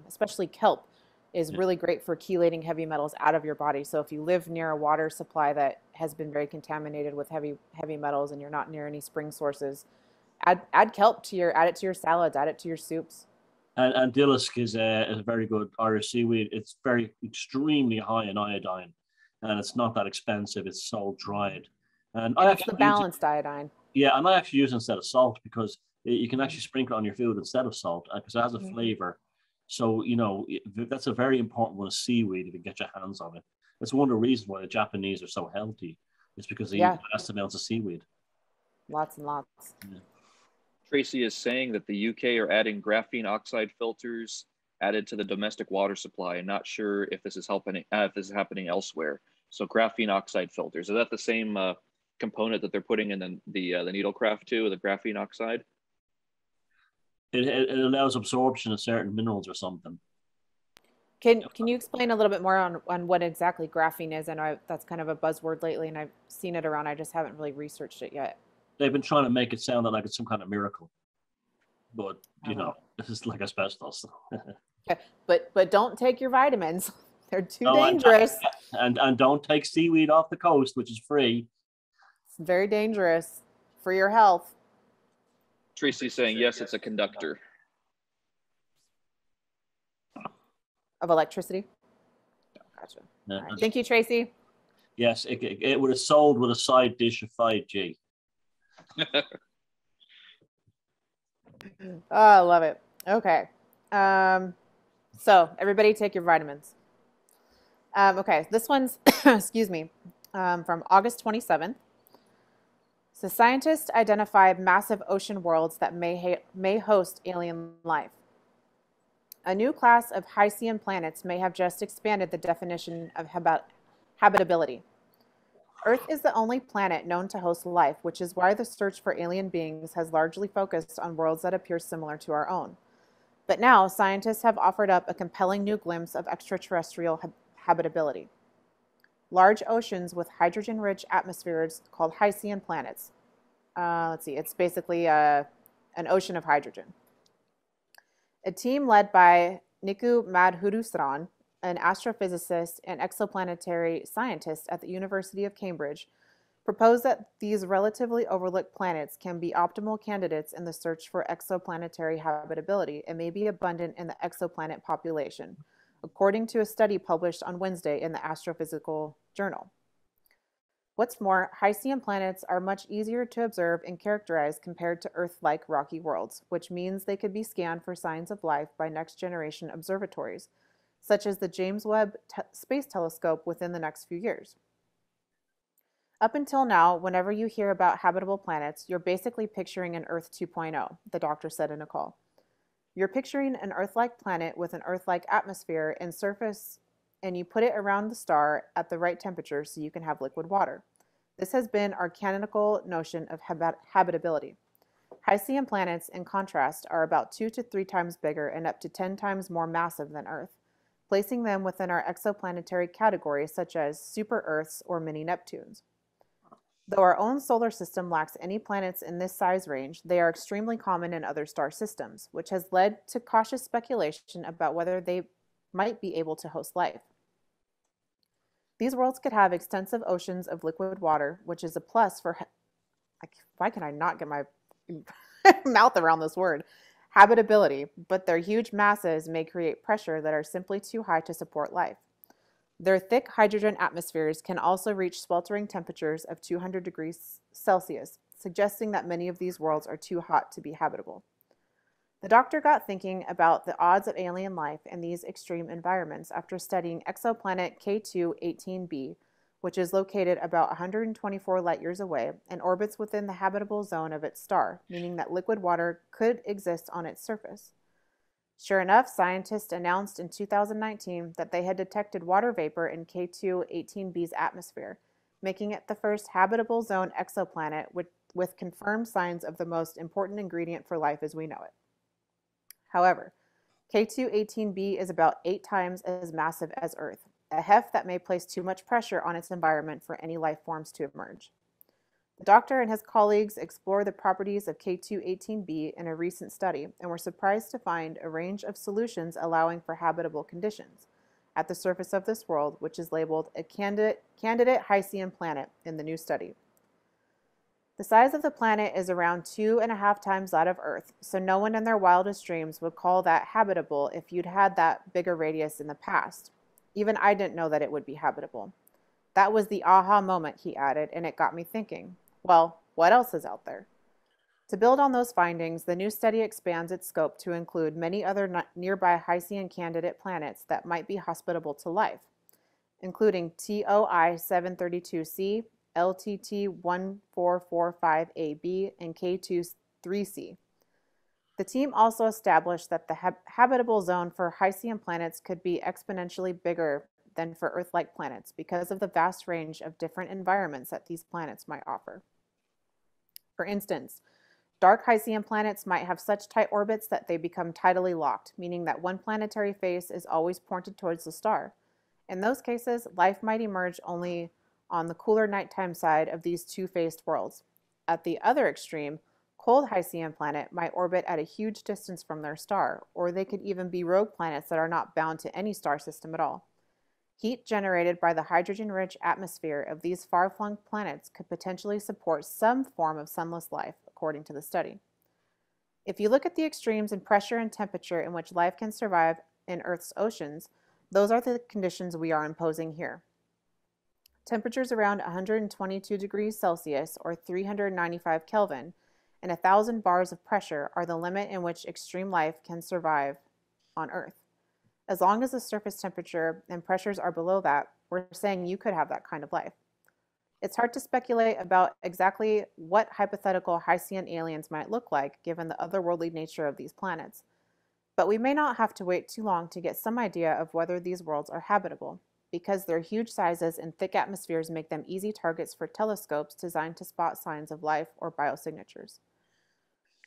Speaker 1: especially kelp, is really great for chelating heavy metals out of your body. So if you live near a water supply that has been very contaminated with heavy metals, and you're not near any spring sources, Add kelp to add it to your salads, add it to your soups.
Speaker 2: And dillisk is a very good Irish seaweed. It's very extremely high in iodine, and it's not that expensive. It's salt dried, and I
Speaker 1: It's
Speaker 2: actually
Speaker 1: the balanced iodine.
Speaker 2: yeah, and I actually use it instead of salt because you can actually sprinkle it on your food instead of salt because it has a flavor. So that's a very important one of seaweed if you get your hands on it. That's one of the reasons why the Japanese are so healthy. It's because they eat vast amounts of seaweed.
Speaker 1: Lots and lots.
Speaker 2: Yeah.
Speaker 3: Tracy is saying that the UK are adding graphene oxide filters added to the domestic water supply, and not sure if this is happening elsewhere. So graphene oxide filters, is that the same component that they're putting in the needlecraft too, the graphene oxide?
Speaker 2: It allows absorption of certain minerals or something.
Speaker 1: Can you explain a little bit more on what exactly graphene is? I know that's kind of a buzzword lately, and I've seen it around. I just haven't really researched it yet.
Speaker 2: They've been trying to make it sound like it's some kind of miracle, but this is like asbestos.
Speaker 1: Okay. But don't take your vitamins; they're too dangerous.
Speaker 2: And don't take seaweed off the coast, which is free.
Speaker 1: It's very dangerous for your health.
Speaker 3: Tracy's saying yes, it's a conductor
Speaker 1: of electricity. Gotcha.
Speaker 2: Yeah.
Speaker 1: All right. Thank you, Tracy.
Speaker 2: Yes, it would have sold with a side dish of 5G.
Speaker 1: Oh, I love it. Okay. So everybody take your vitamins. Okay, this one's, excuse me, from August 27th. So scientists identify massive ocean worlds that may host alien life. A new class of Hycean planets may have just expanded the definition of habitability. Earth is the only planet known to host life, which is why the search for alien beings has largely focused on worlds that appear similar to our own. But now, scientists have offered up a compelling new glimpse of extraterrestrial habitability. Large oceans with hydrogen-rich atmospheres called Hycean planets. Let's see, it's basically an ocean of hydrogen. A team led by Niku Madhurusran, an astrophysicist and exoplanetary scientist at the University of Cambridge, proposed that these relatively overlooked planets can be optimal candidates in the search for exoplanetary habitability and may be abundant in the exoplanet population, according to a study published on Wednesday in the Astrophysical Journal. What's more, Hycean planets are much easier to observe and characterize compared to Earth-like rocky worlds, which means they could be scanned for signs of life by next-generation observatories, such as the James Webb Space Telescope within the next few years. Up until now, whenever you hear about habitable planets, you're basically picturing an Earth 2.0, the doctor said in a call. You're picturing an Earth-like planet with an Earth-like atmosphere and surface, and you put it around the star at the right temperature so you can have liquid water. This has been our canonical notion of habitability. Hycean planets, in contrast, are about 2 to 3 times bigger and up to 10 times more massive than Earth, placing them within our exoplanetary categories such as super-Earths or mini-Neptunes. Though our own solar system lacks any planets in this size range, they are extremely common in other star systems, which has led to cautious speculation about whether they might be able to host life. These worlds could have extensive oceans of liquid water, which is a plus for, why can I not get my mouth around this word, habitability, but their huge masses may create pressure that are simply too high to support life. Their thick hydrogen atmospheres can also reach sweltering temperatures of 200 degrees Celsius, suggesting that many of these worlds are too hot to be habitable. The doctor got thinking about the odds of alien life in these extreme environments after studying exoplanet K2-18b, which is located about 124 light-years away and orbits within the habitable zone of its star, meaning that liquid water could exist on its surface. Sure enough, scientists announced in 2019 that they had detected water vapor in K2-18b's atmosphere, making it the first habitable zone exoplanet with confirmed signs of the most important ingredient for life as we know it. However, K2-18b is about 8 times as massive as Earth, a heft that may place too much pressure on its environment for any life forms to emerge. The doctor and his colleagues explored the properties of K2-18b in a recent study and were surprised to find a range of solutions allowing for habitable conditions at the surface of this world, which is labeled a candidate Hycean planet in the new study. The size of the planet is around 2.5 times that of Earth, so no one in their wildest dreams would call that habitable if you'd had that bigger radius in the past. Even I didn't know that it would be habitable. That was the aha moment, he added, and it got me thinking, well, what else is out there? To build on those findings, the new study expands its scope to include many other nearby Hycean candidate planets that might be hospitable to life, including TOI 732c, LTT 1445AB, and K23c. The team also established that the habitable zone for Hycean planets could be exponentially bigger than for Earth-like planets because of the vast range of different environments that these planets might offer. For instance, dark Hycean planets might have such tight orbits that they become tidally locked, meaning that one planetary face is always pointed towards the star. In those cases, life might emerge only on the cooler nighttime side of these two-faced worlds. At the other extreme, cold Hycean planet might orbit at a huge distance from their star, or they could even be rogue planets that are not bound to any star system at all. Heat generated by the hydrogen-rich atmosphere of these far-flung planets could potentially support some form of sunless life, according to the study. If you look at the extremes in pressure and temperature in which life can survive in Earth's oceans, those are the conditions we are imposing here. Temperatures around 122 degrees Celsius or 395 Kelvin and 1,000 bars of pressure are the limit in which extreme life can survive on Earth. As long as the surface temperature and pressures are below that, we're saying you could have that kind of life. It's hard to speculate about exactly what hypothetical Hycean aliens might look like given the otherworldly nature of these planets, but we may not have to wait too long to get some idea of whether these worlds are habitable, because their huge sizes and thick atmospheres make them easy targets for telescopes designed to spot signs of life or biosignatures.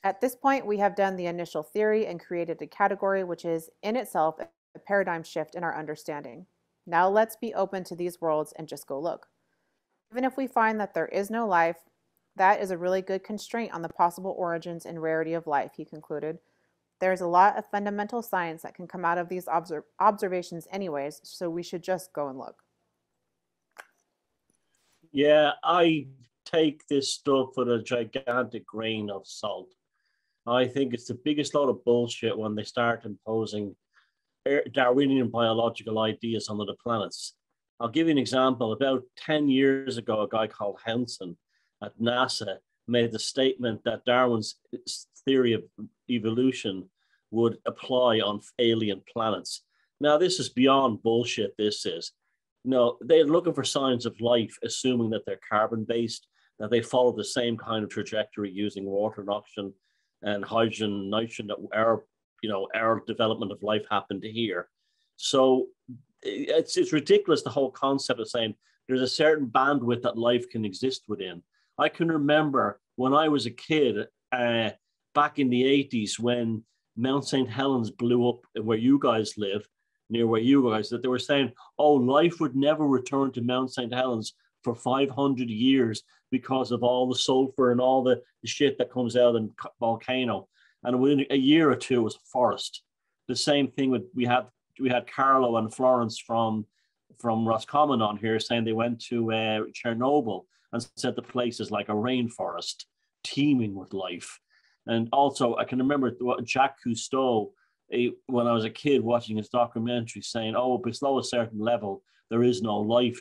Speaker 1: At this point, we have done the initial theory and created a category which is in itself a paradigm shift in our understanding. Now let's be open to these worlds and just go look. Even if we find that there is no life, that is a really good constraint on the possible origins and rarity of life, he concluded. There's a lot of fundamental science that can come out of these observations anyways, so we should just go and look.
Speaker 2: Yeah, I take this stuff with a gigantic grain of salt. I think it's the biggest load of bullshit when they start imposing Darwinian biological ideas on other planets. I'll give you an example. About 10 years ago, a guy called Henson at NASA made the statement that Darwin's theory of evolution would apply on alien planets. Now, this is beyond bullshit, this is. No, they're looking for signs of life, assuming that they're carbon-based, that they follow the same kind of trajectory using water and oxygen and hydrogen and nitrogen that our development of life happened here. So it's ridiculous, the whole concept of saying there's a certain bandwidth that life can exist within. I can remember when I was a kid back in the 80s when Mount St. Helens blew up where you guys live, near where you guys, that they were saying, oh, life would never return to Mount St. Helens for 500 years because of all the sulfur and all the shit that comes out of the volcano. And within a year or two, it was a forest. The same thing with, we had Carlo and Florence from Roscommon on here saying they went to Chernobyl and said the place is like a rainforest teeming with life. And also, I can remember Jacques Cousteau, when I was a kid watching his documentary, saying, oh, below a certain level, there is no life.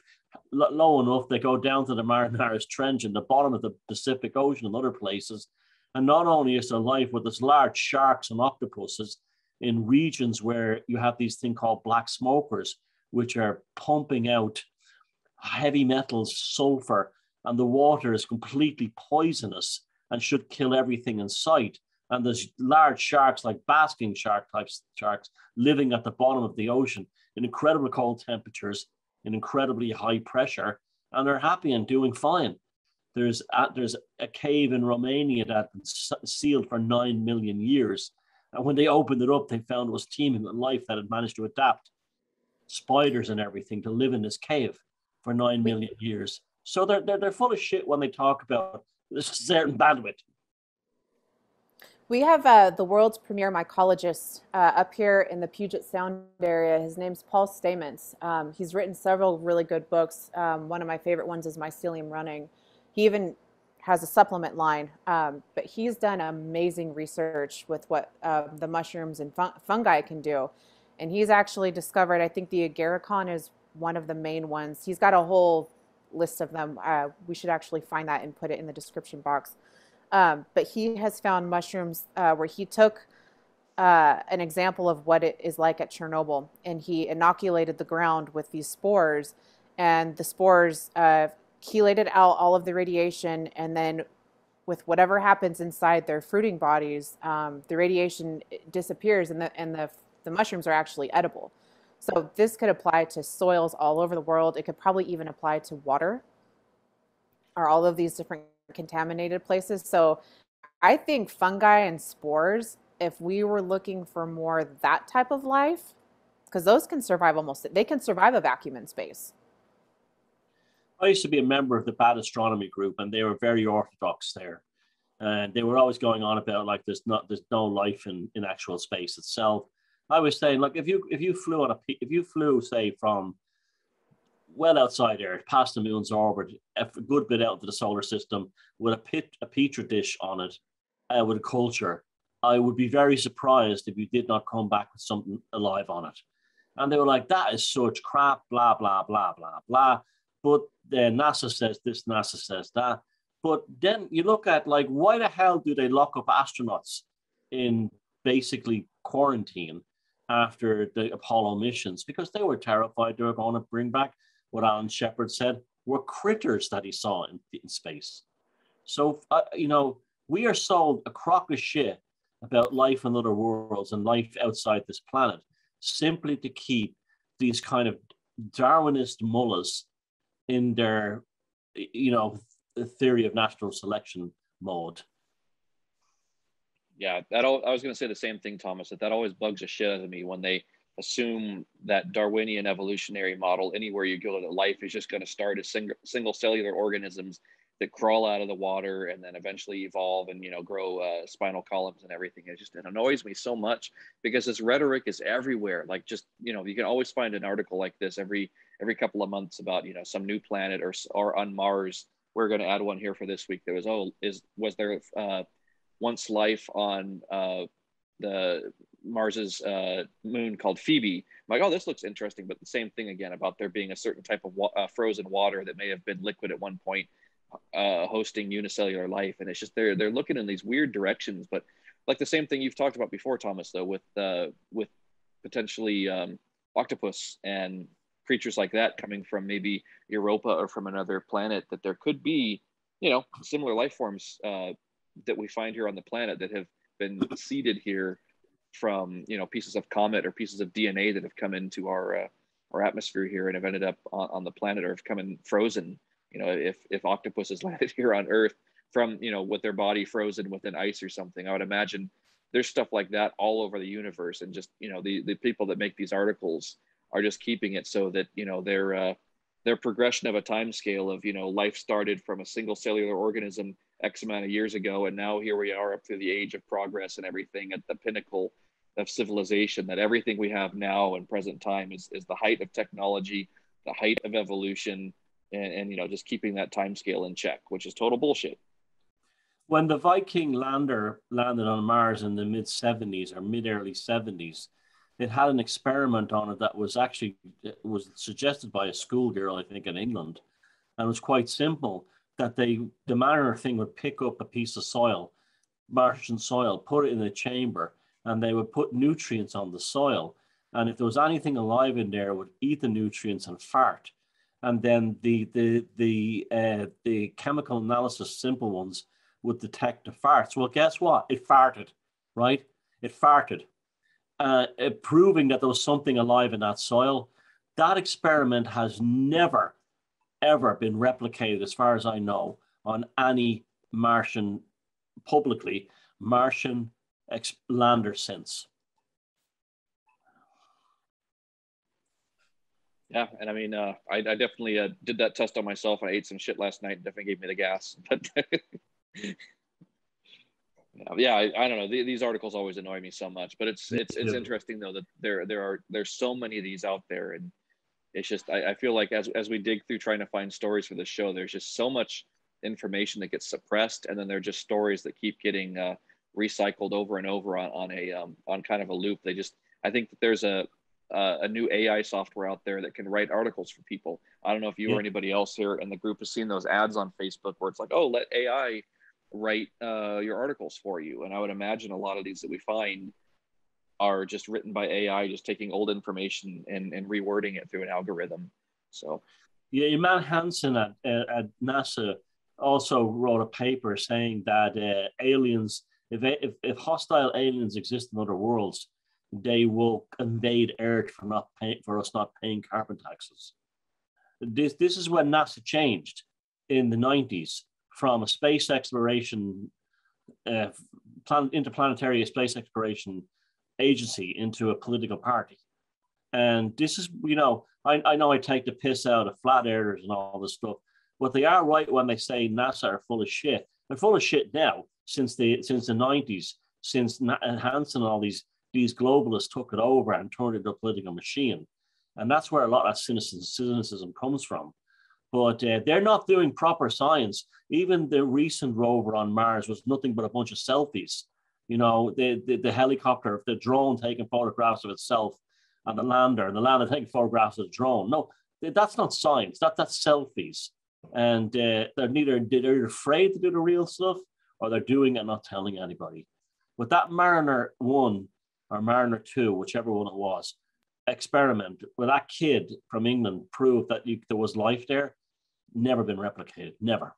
Speaker 2: Low enough, they go down to the Marianas Trench in the bottom of the Pacific Ocean and other places. And not only is there life, but there's large sharks and octopuses in regions where you have these things called black smokers, which are pumping out heavy metals, sulfur, and the water is completely poisonous and should kill everything in sight. And there's large sharks, like basking shark type sharks, living at the bottom of the ocean in incredibly cold temperatures, in incredibly high pressure, and they're happy and doing fine. There's a cave in Romania that had been sealed for 9 million years. And when they opened it up, they found it was teeming with life that had managed to adapt spiders and everything to live in this cave for 9 million years. So they're full of shit when they talk about this certain bandwidth.
Speaker 1: We have the world's premier mycologist up here in the Puget Sound area. His name's Paul Stamets. He's written several really good books. One of my favorite ones is Mycelium Running. He even has a supplement line, but he's done amazing research with what the mushrooms and fungi can do. And he's actually discovered, I think the agarikon is one of the main ones. He's got a whole list of them. We should actually find that and put it in the description box. But he has found mushrooms where he took an example of what it is like at Chernobyl, and he inoculated the ground with these spores, and the spores chelated out all of the radiation, and then with whatever happens inside their fruiting bodies, the radiation disappears, and the mushrooms are actually edible. So this could apply to soils all over the world. It could probably even apply to water or all of these different contaminated places. So I think fungi and spores, if we were looking for more that type of life, because those can survive they can survive a vacuum in space.
Speaker 2: I used to be a member of the Bad Astronomy group, and they were very orthodox there. And they were always going on about like there's no life in actual space itself. I was saying, like, if you flew say from well outside Earth, past the moon's orbit, a good bit out into the solar system with a petri dish on it, with a culture, I would be very surprised if you did not come back with something alive on it. And they were like, that is such crap, blah, blah, blah, blah, blah. But then NASA says this, NASA says that. But then you look at, like, why the hell do they lock up astronauts in basically quarantine after the Apollo missions? Because they were terrified they were going to bring back what Alan Shepard said were critters that he saw in space. So, we are sold a crock of shit about life in other worlds and life outside this planet simply to keep these kind of Darwinist mullahs in their, theory of natural selection mode.
Speaker 3: Yeah, I was going to say the same thing, Thomas, that always bugs the shit out of me when they assume that Darwinian evolutionary model, anywhere you go, that life is just going to start as single cellular organisms that crawl out of the water and then eventually evolve and, grow spinal columns and everything. It annoys me so much because this rhetoric is everywhere. Like, just, you can always find an article like this every couple of months about, some new planet or on Mars. We're going to add one here for this week. There was there once life on the Mars's moon called Phoebe. I'm like, oh, this looks interesting. But the same thing again about there being a certain type of frozen water that may have been liquid at one point, hosting unicellular life. And it's just they're looking in these weird directions. But like the same thing you've talked about before, Thomas, though, with potentially octopus and creatures like that coming from maybe Europa or from another planet, that there could be, similar life forms that we find here on the planet that have been seeded here from, pieces of comet or pieces of DNA that have come into our atmosphere here and have ended up on the planet or have come in frozen. If octopuses landed here on Earth from, with their body frozen within ice or something, I would imagine there's stuff like that all over the universe. And just, the people that make these articles are just keeping it so that, their progression of a time scale of, life started from a single cellular organism X amount of years ago. And now here we are up through the age of progress and everything at the pinnacle of civilization, that everything we have now in present time is the height of technology, the height of evolution, and just keeping that time scale in check, which is total bullshit.
Speaker 2: When the Viking lander landed on Mars in the mid-70s or mid-early 70s, it had an experiment on it that was suggested by a schoolgirl, I think, in England. And it was quite simple, that the manner thing would pick up a piece of soil, Martian soil, put it in a chamber, and they would put nutrients on the soil. And if there was anything alive in there, it would eat the nutrients and fart. And then the chemical analysis, simple ones, would detect the farts. Well, guess what? It farted, right? It farted. Proving that there was something alive in that soil. That experiment has never, ever been replicated, as far as I know, on any Martian lander since.
Speaker 3: Yeah, and I mean, I definitely did that test on myself. I ate some shit last night. And definitely gave me the gas. But yeah, I don't know. These articles always annoy me so much. But it's interesting though that there's so many of these out there, and it's just I feel like as we dig through trying to find stories for this show, there's just so much information that gets suppressed, and then they're just stories that keep getting recycled over and over on kind of a loop. I think that there's a new AI software out there that can write articles for people. I don't know if you or anybody else here in the group has seen those ads on Facebook where it's like, oh, let AI write your articles for you. And I would imagine a lot of these that we find are just written by AI, just taking old information and rewording it through an algorithm. So,
Speaker 2: yeah, Matt Hansen at NASA also wrote a paper saying that aliens, if hostile aliens exist in other worlds, they will invade Earth for us not paying carbon taxes. This is when NASA changed in the 90s from a space exploration, interplanetary space exploration agency into a political party. And this is, I know I take the piss out of flat earthers and all this stuff, but they are right when they say NASA are full of shit. They're full of shit now since the 90s, since Hansen and all these globalists took it over and turned it into a political machine. And that's where a lot of cynicism comes from. But they're not doing proper science. Even the recent rover on Mars was nothing but a bunch of selfies. The helicopter, the drone taking photographs of itself, and the lander taking photographs of the drone. No, that's not science. That's selfies. And they're either afraid to do the real stuff, or they're doing it and not telling anybody. But that Mariner 1 or Mariner 2, whichever one it was, experiment where that kid from England proved that there was life there, never been replicated. Never.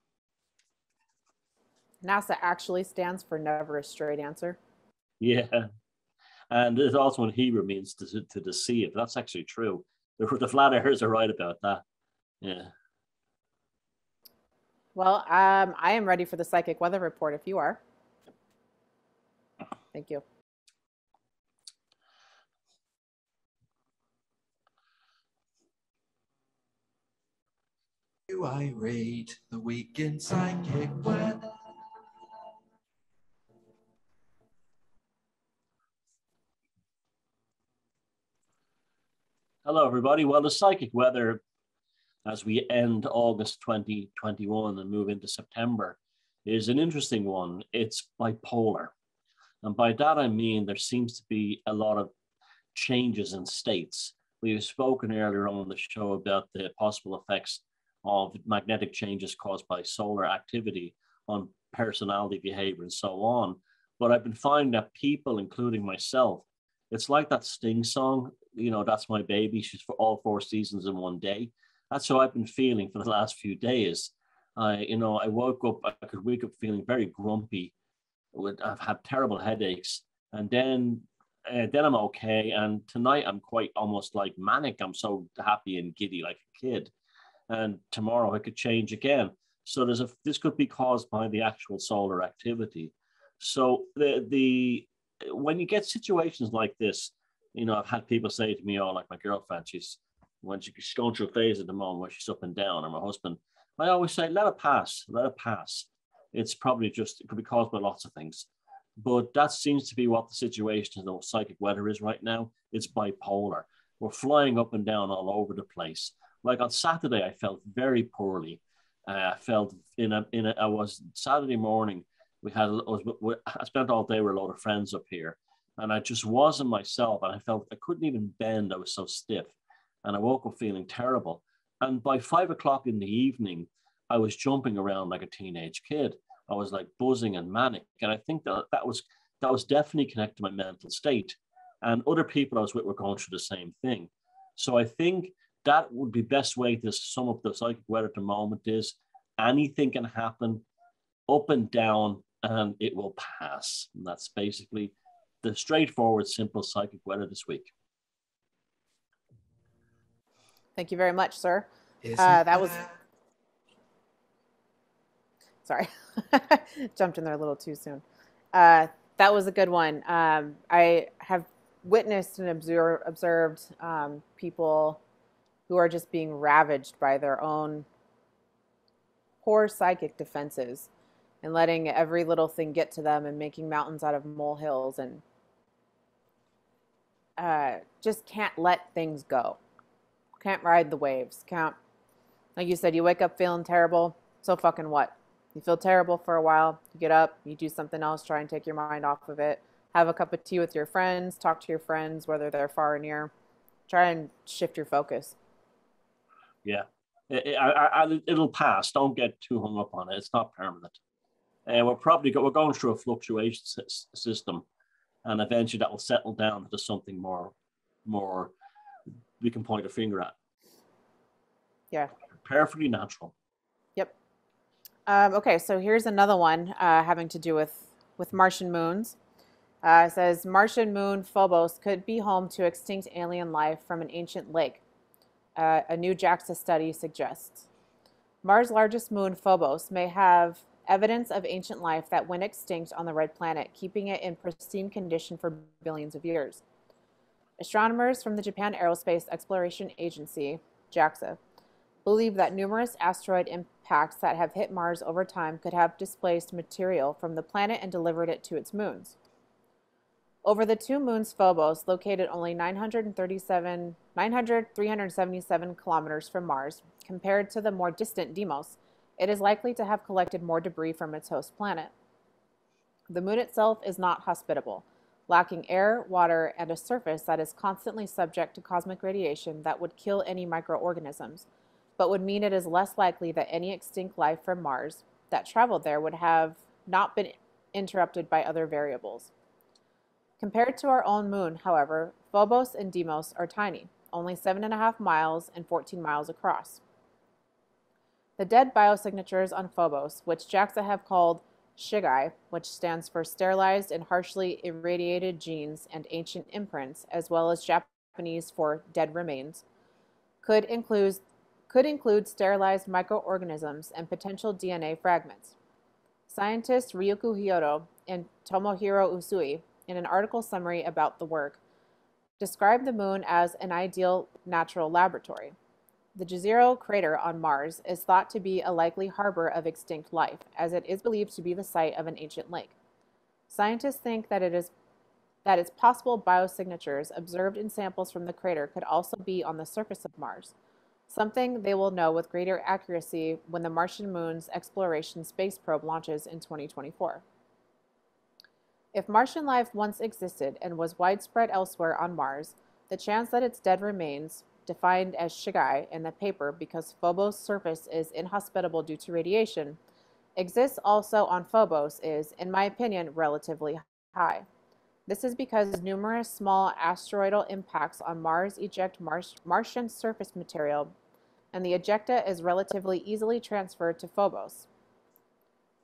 Speaker 1: NASA actually stands for never a straight answer.
Speaker 2: Yeah. And it also in Hebrew means to deceive. That's actually true. The flat earthers are right about that. Yeah.
Speaker 1: Well, I am ready for the psychic weather report if you are. Thank you.
Speaker 4: Do I rate the week in psychic weather?
Speaker 2: Hello, everybody. Well, the psychic weather as we end August 2021 and move into September is an interesting one. It's bipolar. And by that, I mean there seems to be a lot of changes in states. We've spoken earlier on the show about the possible effects of magnetic changes caused by solar activity on personality behavior and so on. But I've been finding that people, including myself, it's like that Sting song, that's my baby. She's for all 4 seasons in one day. That's how I've been feeling for the last few days. I woke up, I could wake up feeling very grumpy. I've had terrible headaches. And then I'm okay. And tonight I'm quite almost like manic. I'm so happy and giddy like a kid. And tomorrow it could change again. So this could be caused by the actual solar activity. So when you get situations like this, I've had people say to me, like my girlfriend, she's going through a phase at the moment where she's up and down, or my husband, I always say, let it pass. It's probably it could be caused by lots of things. But that seems to be what the situation in the psychic weather is right now. It's bipolar. We're flying up and down all over the place. Like on Saturday, I felt very poorly. I felt Saturday morning, I spent all day with a lot of friends up here, and I just wasn't myself, and I felt I couldn't even bend. I was so stiff, and I woke up feeling terrible. And by 5 o'clock in the evening, I was jumping around like a teenage kid. I was like buzzing and manic, and I think that was definitely connected to my mental state. And other people I was with were going through the same thing. So I think that would be best way to sum up the psychic weather at the moment is anything can happen up and down, and it will pass. And that's basically the straightforward, simple psychic weather this week.
Speaker 1: Thank you very much, sir. That was... Sorry, jumped in there a little too soon. That was a good one. I have witnessed and observed people who are just being ravaged by their own poor psychic defenses and letting every little thing get to them and making mountains out of molehills, and just can't let things go. Can't ride the waves. Like you said, you wake up feeling terrible. So fucking what? You feel terrible for a while, you get up, you do something else, try and take your mind off of it. Have a cup of tea with your friends, talk to your friends, whether they're far or near. Try and shift your focus.
Speaker 2: Yeah. It'll pass. Don't get too hung up on it. It's not permanent. We're going through a fluctuation system, and eventually that will settle down to something more we can point a finger at.
Speaker 1: Yeah.
Speaker 2: Perfectly natural.
Speaker 1: Yep. Okay, so here's another one having to do with Martian moons. It says Martian moon Phobos could be home to extinct alien life from an ancient lake. A new JAXA study suggests. Mars' largest moon, Phobos, may have evidence of ancient life that went extinct on the red planet, keeping it in pristine condition for billions of years. Astronomers from the Japan Aerospace Exploration Agency, JAXA, believe that numerous asteroid impacts that have hit Mars over time could have displaced material from the planet and delivered it to its moons. Over the two moons Phobos, located only 377 kilometers from Mars, compared to the more distant Deimos, it is likely to have collected more debris from its host planet. The moon itself is not hospitable, lacking air, water, and a surface that is constantly subject to cosmic radiation that would kill any microorganisms, but would mean it is less likely that any extinct life from Mars that traveled there would have not been interrupted by other variables. Compared to our own moon, however, Phobos and Deimos are tiny, only 7.5 miles and 14 miles across. The dead biosignatures on Phobos, which JAXA have called Shigai, which stands for sterilized and harshly irradiated genes and ancient imprints, as well as Japanese for dead remains, could include sterilized microorganisms and potential DNA fragments. Scientists Ryuko Hyoto and Tomohiro Usui, in an article summary about the work, described the moon as an ideal natural laboratory. The Jezero crater on Mars is thought to be a likely harbor of extinct life, as it is believed to be the site of an ancient lake. Scientists think that its possible biosignatures observed in samples from the crater could also be on the surface of Mars, something they will know with greater accuracy when the Martian Moon's exploration space probe launches in 2024. If Martian life once existed and was widespread elsewhere on Mars, the chance that its dead remains, defined as Shigai in the paper because Phobos' surface is inhospitable due to radiation, exists also on Phobos is, in my opinion, relatively high. This is because numerous small asteroidal impacts on Mars eject Martian surface material, and the ejecta is relatively easily transferred to Phobos.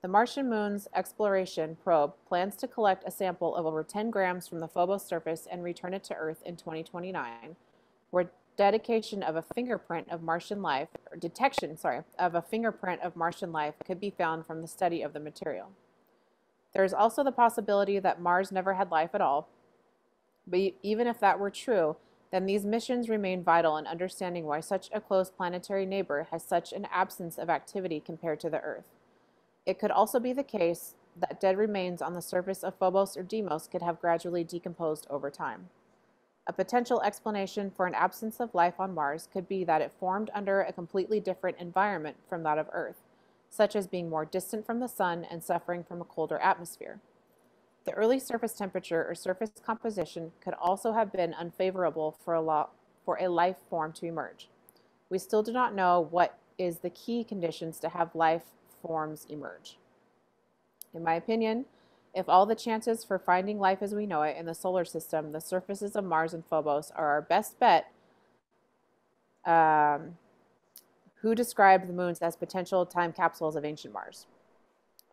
Speaker 1: The Martian Moon's exploration probe plans to collect a sample of over 10 grams from the Phobos surface and return it to Earth in 2029, where detection of a fingerprint of Martian life could be found from the study of the material. There is also the possibility that Mars never had life at all, but even if that were true, then these missions remain vital in understanding why such a close planetary neighbor has such an absence of activity compared to the Earth. It could also be the case that dead remains on the surface of Phobos or Deimos could have gradually decomposed over time. A potential explanation for an absence of life on Mars could be that it formed under a completely different environment from that of Earth, such as being more distant from the sun and suffering from a colder atmosphere. The early surface temperature or surface composition could also have been unfavorable for a life form to emerge. We still do not know what is the key conditions to have life forms emerge. In my opinion, if all the chances for finding life as we know it in the solar system, the surfaces of Mars and Phobos are our best bet. Who described the moons as potential time capsules of ancient Mars?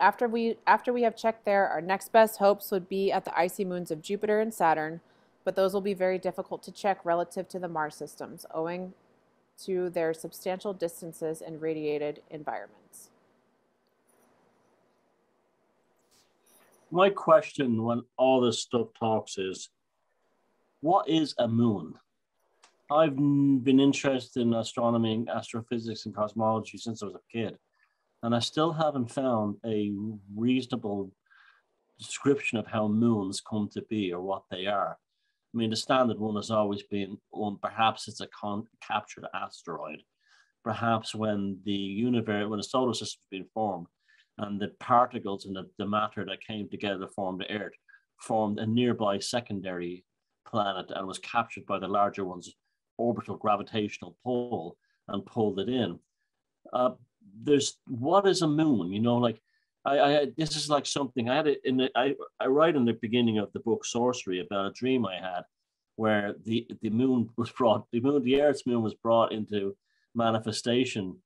Speaker 1: After we have checked there, our next best hopes would be at the icy moons of Jupiter and Saturn, but those will be very difficult to check relative to the Mars systems, owing to their substantial distances and radiated environments.
Speaker 2: My question when all this stuff talks is, what is a moon? I've been interested in astronomy, and astrophysics, and cosmology since I was a kid, and I still haven't found a reasonable description of how moons come to be or what they are. I mean, the standard one has always been, perhaps it's a captured asteroid. Perhaps when the solar system has been formed, and the particles and the matter that came together to form the Earth formed a nearby secondary planet and was captured by the larger one's orbital gravitational pull and pulled it in. What is a moon? You know, like this is like something I had it in. I write in the beginning of the book Sorcery about a dream I had where the moon was brought, the Earth's moon was brought into manifestation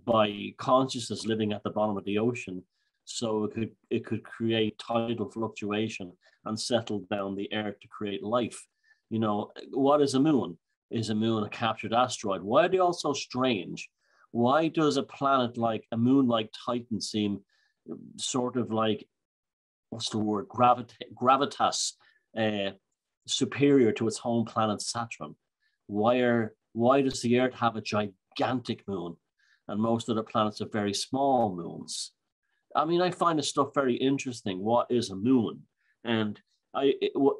Speaker 2: by consciousness living at the bottom of the ocean, so it could create tidal fluctuation and settle down the Earth to create life. You know, what is a moon? Is a moon a captured asteroid? Why are they all so strange? Why does a planet like a moon like Titan seem sort of like, what's the word, gravitas superior to its home planet Saturn? Why does the Earth have a gigantic moon and most of the planets are very small moons? I mean, I find this stuff very interesting. What is a moon? And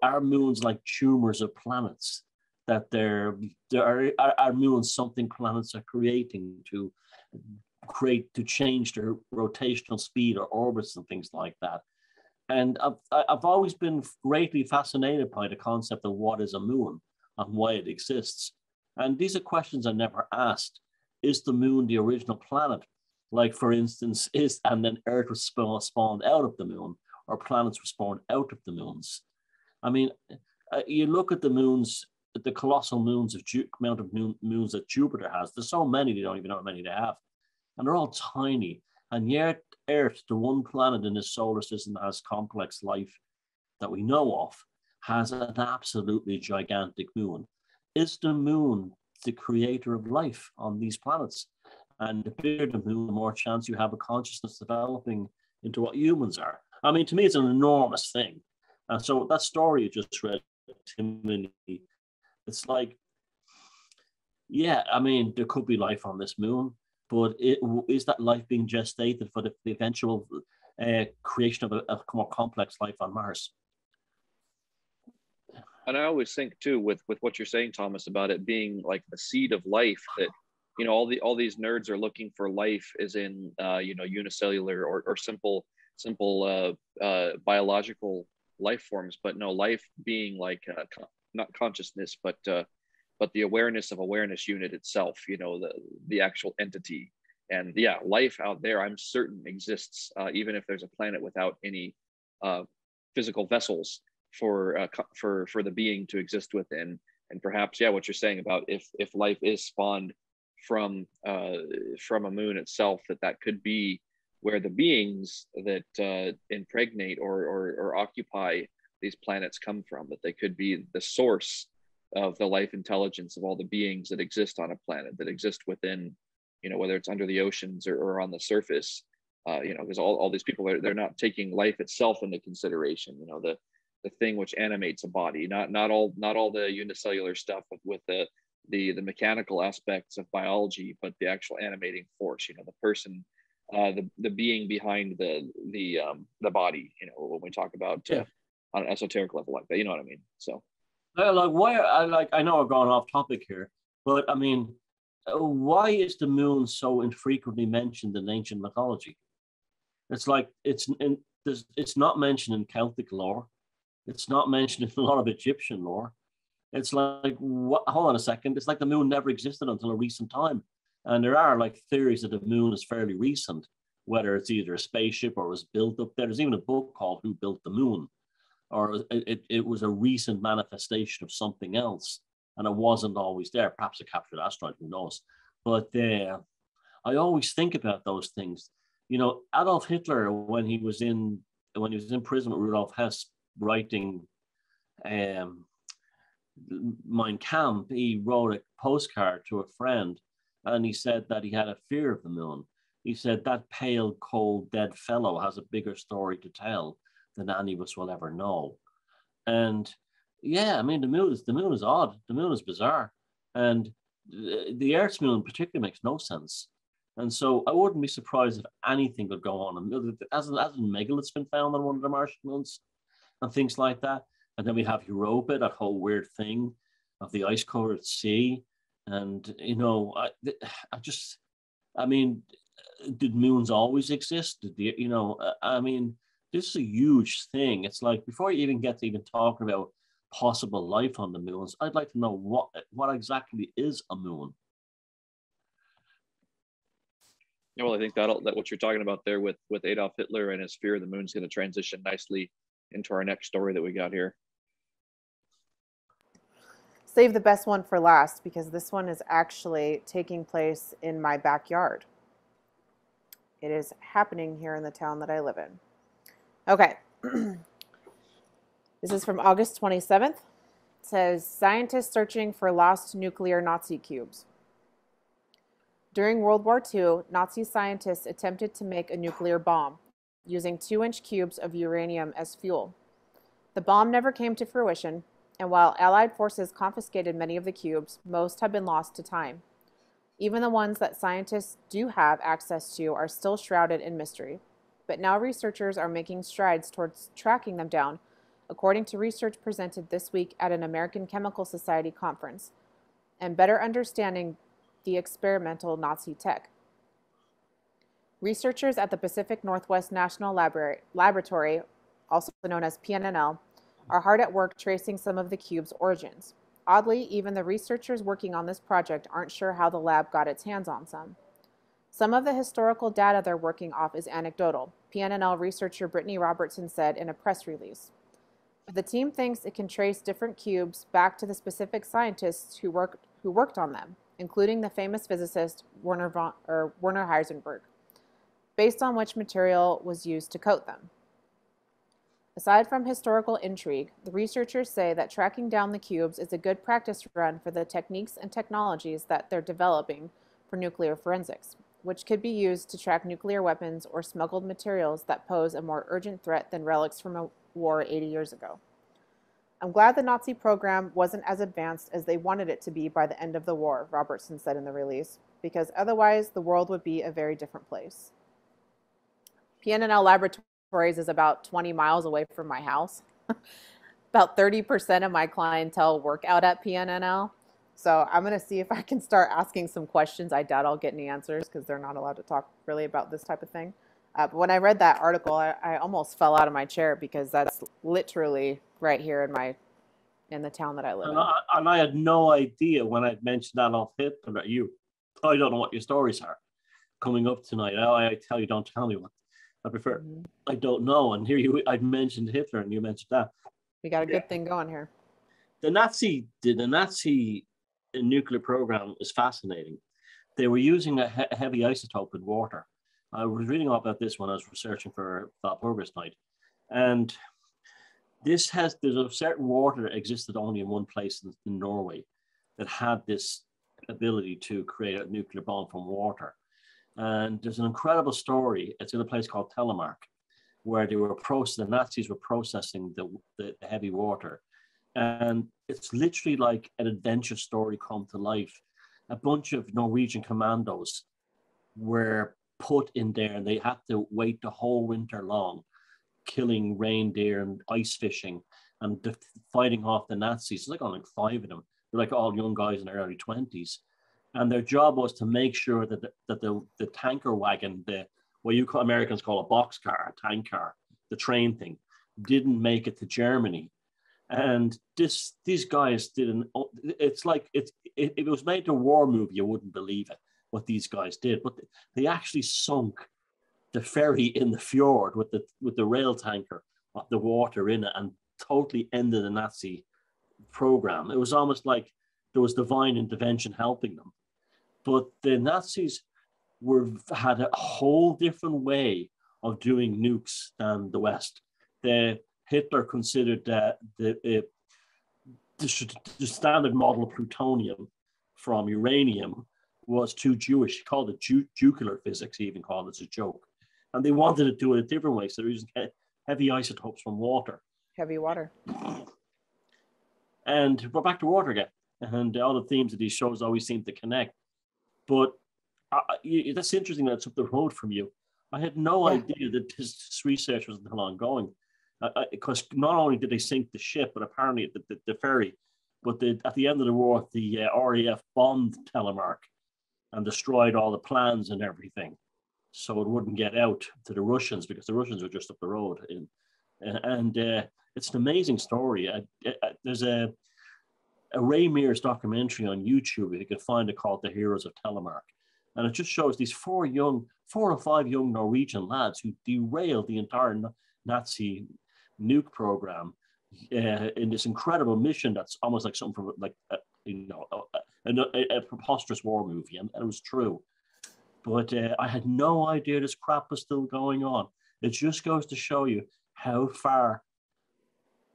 Speaker 2: are moons like tumors of planets? That are moons something planets are creating to change their rotational speed or orbits and things like that. And I've always been greatly fascinated by the concept of what is a moon and why it exists. And these are questions I never asked. Is the moon the original planet? Like, for instance, and then Earth was spawned out of the moon, or planets were spawned out of the moons? I mean, you look at the moons, the colossal moons amount of moons that Jupiter has. There's so many, they don't even know how many they have. And they're all tiny. And yet Earth, the one planet in this solar system that has complex life that we know of, has an absolutely gigantic moon. Is the moon the creator of life on these planets? And the bigger the moon, the more chance you have of consciousness developing into what humans are. I mean, to me, it's an enormous thing. And so that story you just read, Timony, it's like, yeah, I mean, there could be life on this moon, but is that life being gestated for the eventual creation of a more complex life on Mars?
Speaker 3: And I always think too, with what you're saying, Thomas, about it being like the seed of life, that, you know, all these nerds are looking for life as in, you know, unicellular or simple biological life forms, but no, life being like not consciousness, but the awareness of awareness unit itself, you know, the actual entity. And yeah, life out there, I'm certain exists, even if there's a planet without any physical vessels for the being to exist within. And perhaps, yeah, what you're saying about if life is spawned from a moon itself, that could be where the beings that impregnate or occupy these planets come from, that they could be the source of the life intelligence of all the beings that exist on a planet, that exist within, you know, whether it's under the oceans or on the surface, you know, because all these people they're not taking life itself into consideration, you know, the thing which animates a body, not all the unicellular stuff with the mechanical aspects of biology, but the actual animating force, you know, the person, the being behind the body, you know, when we talk about on an esoteric level like that, you know what I mean? So
Speaker 2: like I know I've gone off topic here, but I mean, why is the moon so infrequently mentioned in ancient mythology? It's like it's not mentioned in Celtic lore. It's not mentioned in a lot of Egyptian lore. It's like, hold on a second. It's like the moon never existed until a recent time. And there are like theories that the moon is fairly recent, whether it's either a spaceship or was built up there. There's even a book called Who Built the Moon? Or it was a recent manifestation of something else. And it wasn't always there. Perhaps a captured asteroid, who knows? But I always think about those things. You know, Adolf Hitler, when he was in prison with Rudolf Hess writing Mein Kampf, he wrote a postcard to a friend, and he said that he had a fear of the moon. He said, that pale, cold, dead fellow has a bigger story to tell than any of us will ever know. And yeah, I mean, the moon is odd. The moon is bizarre. And the Earth's moon particularly makes no sense. And so I wouldn't be surprised if anything would go on. As in megaliths been found on one of the Martian moons and things like that. And then we have Europa, that whole weird thing of the ice-covered sea. And, you know, I mean, did moons always exist? I mean, this is a huge thing. It's like before you even get to even talking about possible life on the moons, I'd like to know what exactly is a moon.
Speaker 3: Yeah, well, I think that what you're talking about there with Adolf Hitler and his fear of the moon is going to transition nicely into our next story that we got here.
Speaker 1: Save the best one for last, because this one is actually taking place in my backyard. It is happening here in the town that I live in. Okay. This is from August 27th. It says, scientists searching for lost nuclear Nazi cubes. During World War II, Nazi scientists attempted to make a nuclear bomb using 2-inch cubes of uranium as fuel. The bomb never came to fruition, and while Allied forces confiscated many of the cubes, most have been lost to time. Even the ones that scientists do have access to are still shrouded in mystery. But now researchers are making strides towards tracking them down, according to research presented this week at an American Chemical Society conference, and better understanding the experimental Nazi tech. Researchers at the Pacific Northwest National Laboratory, also known as PNNL, are hard at work tracing some of the cube's origins. Oddly, even the researchers working on this project aren't sure how the lab got its hands on some. Some of the historical data they're working off is anecdotal, PNNL researcher Brittany Robertson said in a press release. But the team thinks it can trace different cubes back to the specific scientists who worked on them, including the famous physicist Werner Heisenberg, based on which material was used to coat them. Aside from historical intrigue, the researchers say that tracking down the cubes is a good practice run for the techniques and technologies that they're developing for nuclear forensics, which could be used to track nuclear weapons or smuggled materials that pose a more urgent threat than relics from a war 80 years ago. I'm glad the Nazi program wasn't as advanced as they wanted it to be by the end of the war, Robertson said in the release, because otherwise the world would be a very different place. PNNL Laboratories is about 20 miles away from my house. About 30% of my clientele work out at PNNL. So I'm going to see if I can start asking some questions. I doubt I'll get any answers because they're not allowed to talk really about this type of thing. But when I read that article, I almost fell out of my chair because that's literally right here in the town that I live in.
Speaker 2: And I had no idea when I'd mentioned Adolf Hitler about you. I don't know what your stories are coming up tonight. I tell you, don't tell me what. I prefer. Mm-hmm. I don't know. And here I'd mentioned Hitler, and you mentioned that.
Speaker 1: We got a good thing going here.
Speaker 2: The Nazi nuclear program is fascinating. They were using a heavy isotope in water. I was reading about this when I was researching for Valpurgis Night, and there's a certain water that existed only in one place in Norway that had this ability to create a nuclear bomb from water. And there's an incredible story. It's in a place called Telemark, where the Nazis were processing the heavy water. And it's literally like an adventure story come to life. A bunch of Norwegian commandos were put in there, and they had to wait the whole winter long, killing reindeer and ice fishing and fighting off the Nazis. It's like only 5 of them. They're like all young guys in their early 20s. And their job was to make sure that the tanker wagon, what Americans call a boxcar, a tank car, the train thing, didn't make it to Germany. And these guys didn't. It's like if it was made to a war movie, you wouldn't believe it what these guys did. But they actually sunk the ferry in the fjord with the rail tanker of the water in it, and totally ended the Nazi program. It was almost like there was divine intervention helping them. But the Nazis had a whole different way of doing nukes than the West. Hitler considered that the standard model of plutonium from uranium was too Jewish. He called it jugular physics. He even called it a joke. And they wanted to do it a different way. So they're using heavy isotopes from water.
Speaker 1: Heavy water.
Speaker 2: And we're back to water again. And all the themes of these shows always seem to connect. But that's interesting that it's up the road from you. I had no idea that this research was still ongoing. Because not only did they sink the ship, but apparently the ferry, but at the end of the war, the RAF bombed Telemark and destroyed all the plans and everything. so it wouldn't get out to the Russians, because the Russians were just up the road. It's an amazing story. There's a Ray Mears documentary on YouTube, if you can find it, called The Heroes of Telemark. And it just shows these 4 or 5 young Norwegian lads who derailed the entire Nazi nuke program in this incredible mission that's almost like something from like a preposterous war movie, and it was true. But I had no idea this crap was still going on. It just goes to show you how far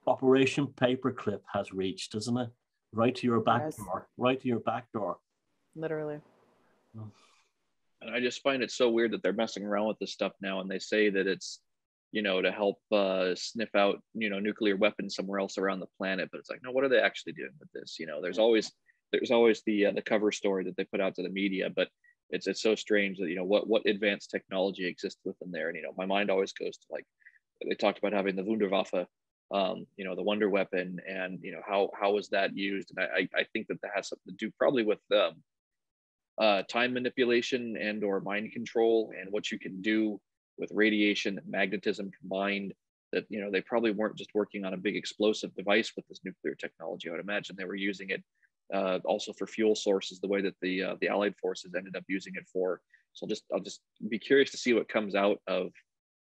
Speaker 2: Operation Paperclip has reached, doesn't it? Right to your back door. Right to your back door.
Speaker 1: Literally.
Speaker 3: And I just find it so weird that they're messing around with this stuff now, and they say that it's, to help sniff out, nuclear weapons somewhere else around the planet. But it's like, no, what are they actually doing with this? There's always the cover story that they put out to the media, but it's so strange that what advanced technology exists within there. And my mind always goes to, like, they talked about having the Wunderwaffe, the wonder weapon, and how was that used? And I think that has something to do probably with time manipulation and or mind control, and what you can do with radiation and magnetism combined. That they probably weren't just working on a big explosive device with this nuclear technology. I would imagine they were using it also for fuel sources, the way that the Allied forces ended up using it for. So I'll just be curious to see what comes out of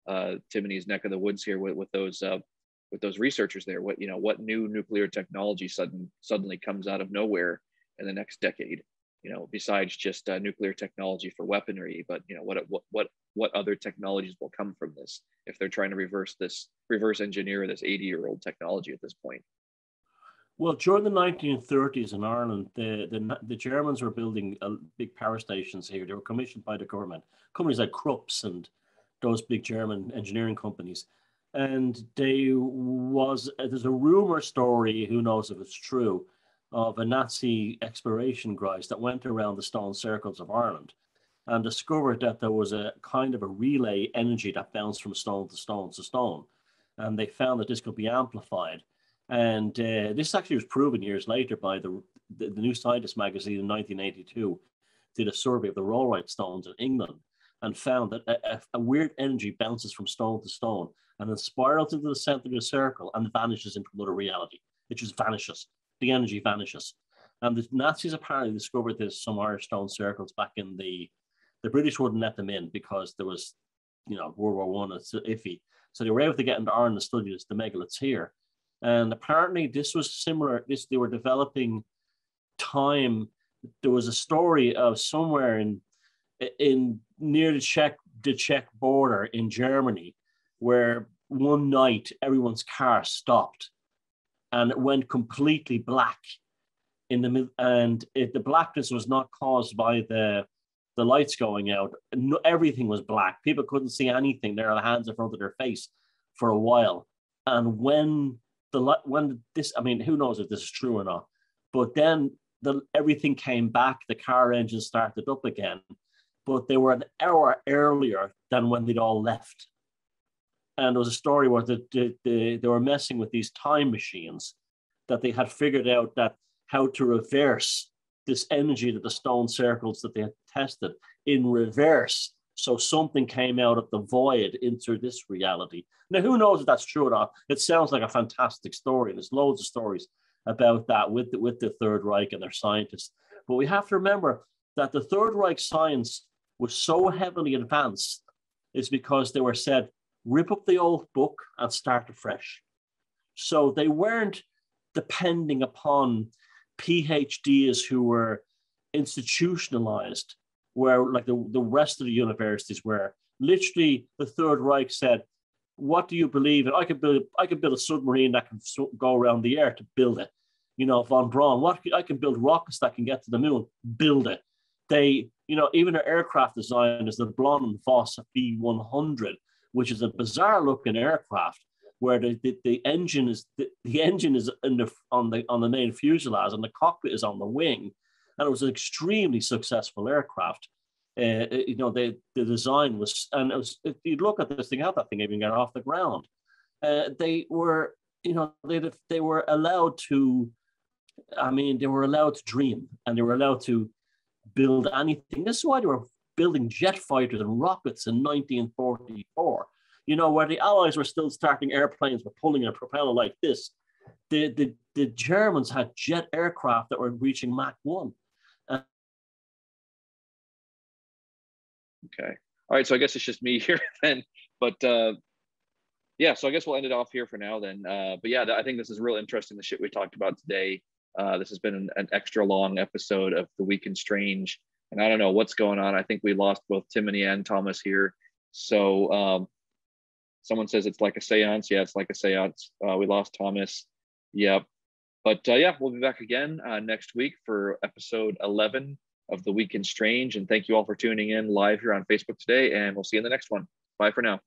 Speaker 3: Timony's neck of the woods here with those researchers there. What new nuclear technology suddenly comes out of nowhere in the next decade, besides just nuclear technology for weaponry. But what other technologies will come from this if they're trying to reverse engineer this 80-year-old technology at this point?
Speaker 2: Well, during the 1930s in Ireland, the Germans were building big power stations here. They were commissioned by the government, companies like Krupp's and those big German engineering companies. And there's a rumor story, who knows if it's true, of a Nazi exploration guys that went around the stone circles of Ireland and discovered that there was a kind of a relay energy that bounced from stone to stone to stone. And they found that this could be amplified. And this actually was proven years later by the New Scientist magazine in 1982, did a survey of the rollright stones in England and found that a weird energy bounces from stone to stone and then spirals into the center of the circle and vanishes into another reality. It just vanishes. The energy vanishes. And the Nazis apparently discovered this, some Irish stone circles back in the British wouldn't let them in because there was, World War I, it's iffy. So they were able to get into Ireland to study the megaliths here. And apparently this was similar. They were developing time. There was a story of somewhere in near the Czech border in Germany, where one night everyone's car stopped and it went completely black in the middle. And the blackness was not caused by the lights going out. No, everything was black. People couldn't see anything. Their hands in front of their face for a while. And when this, I mean, who knows if this is true or not, but then everything came back. The car engine started up again, but they were an hour earlier than when they'd all left. And there was a story where they were messing with these time machines, that they had figured out that how to reverse this energy that the stone circles that they had tested in reverse. So something came out of the void into this reality. Now, who knows if that's true or not? It sounds like a fantastic story. There's loads of stories about that with the Third Reich and their scientists. But we have to remember that the Third Reich science was so heavily advanced is because they were said, rip up the old book and start afresh. So they weren't depending upon PhDs who were institutionalized, where like the rest of the universities were. Literally, the Third Reich said, what do you believe in? I could build a submarine that can go around the air, to build it. Von Braun, I can build rockets that can get to the moon, build it. They, even their aircraft design is the Blond Voss B-100, which is a bizarre looking aircraft where the engine is on the main fuselage and the cockpit is on the wing, and it was an extremely successful aircraft. The design was, and it was, if you look at this thing, how that thing even got off the ground. They were allowed to, they were allowed to dream, and they were allowed to build anything. This is why they were building jet fighters and rockets in 1944. You know, where the Allies were still starting airplanes but pulling a propeller like this. The Germans had jet aircraft that were reaching Mach 1.
Speaker 3: Okay. All right. So I guess it's just me here then. But yeah, so I guess we'll end it off here for now then. But yeah, I think this is real interesting, the shit we talked about today. This has been an extra long episode of The Week in Strange. And I don't know what's going on. I think we lost both Timony and Thomas here. So someone says it's like a seance. Yeah, it's like a seance. We lost Thomas. Yep. But yeah, we'll be back again next week for episode 11 of The Week in Strange. And thank you all for tuning in live here on Facebook today. And we'll see you in the next one. Bye for now.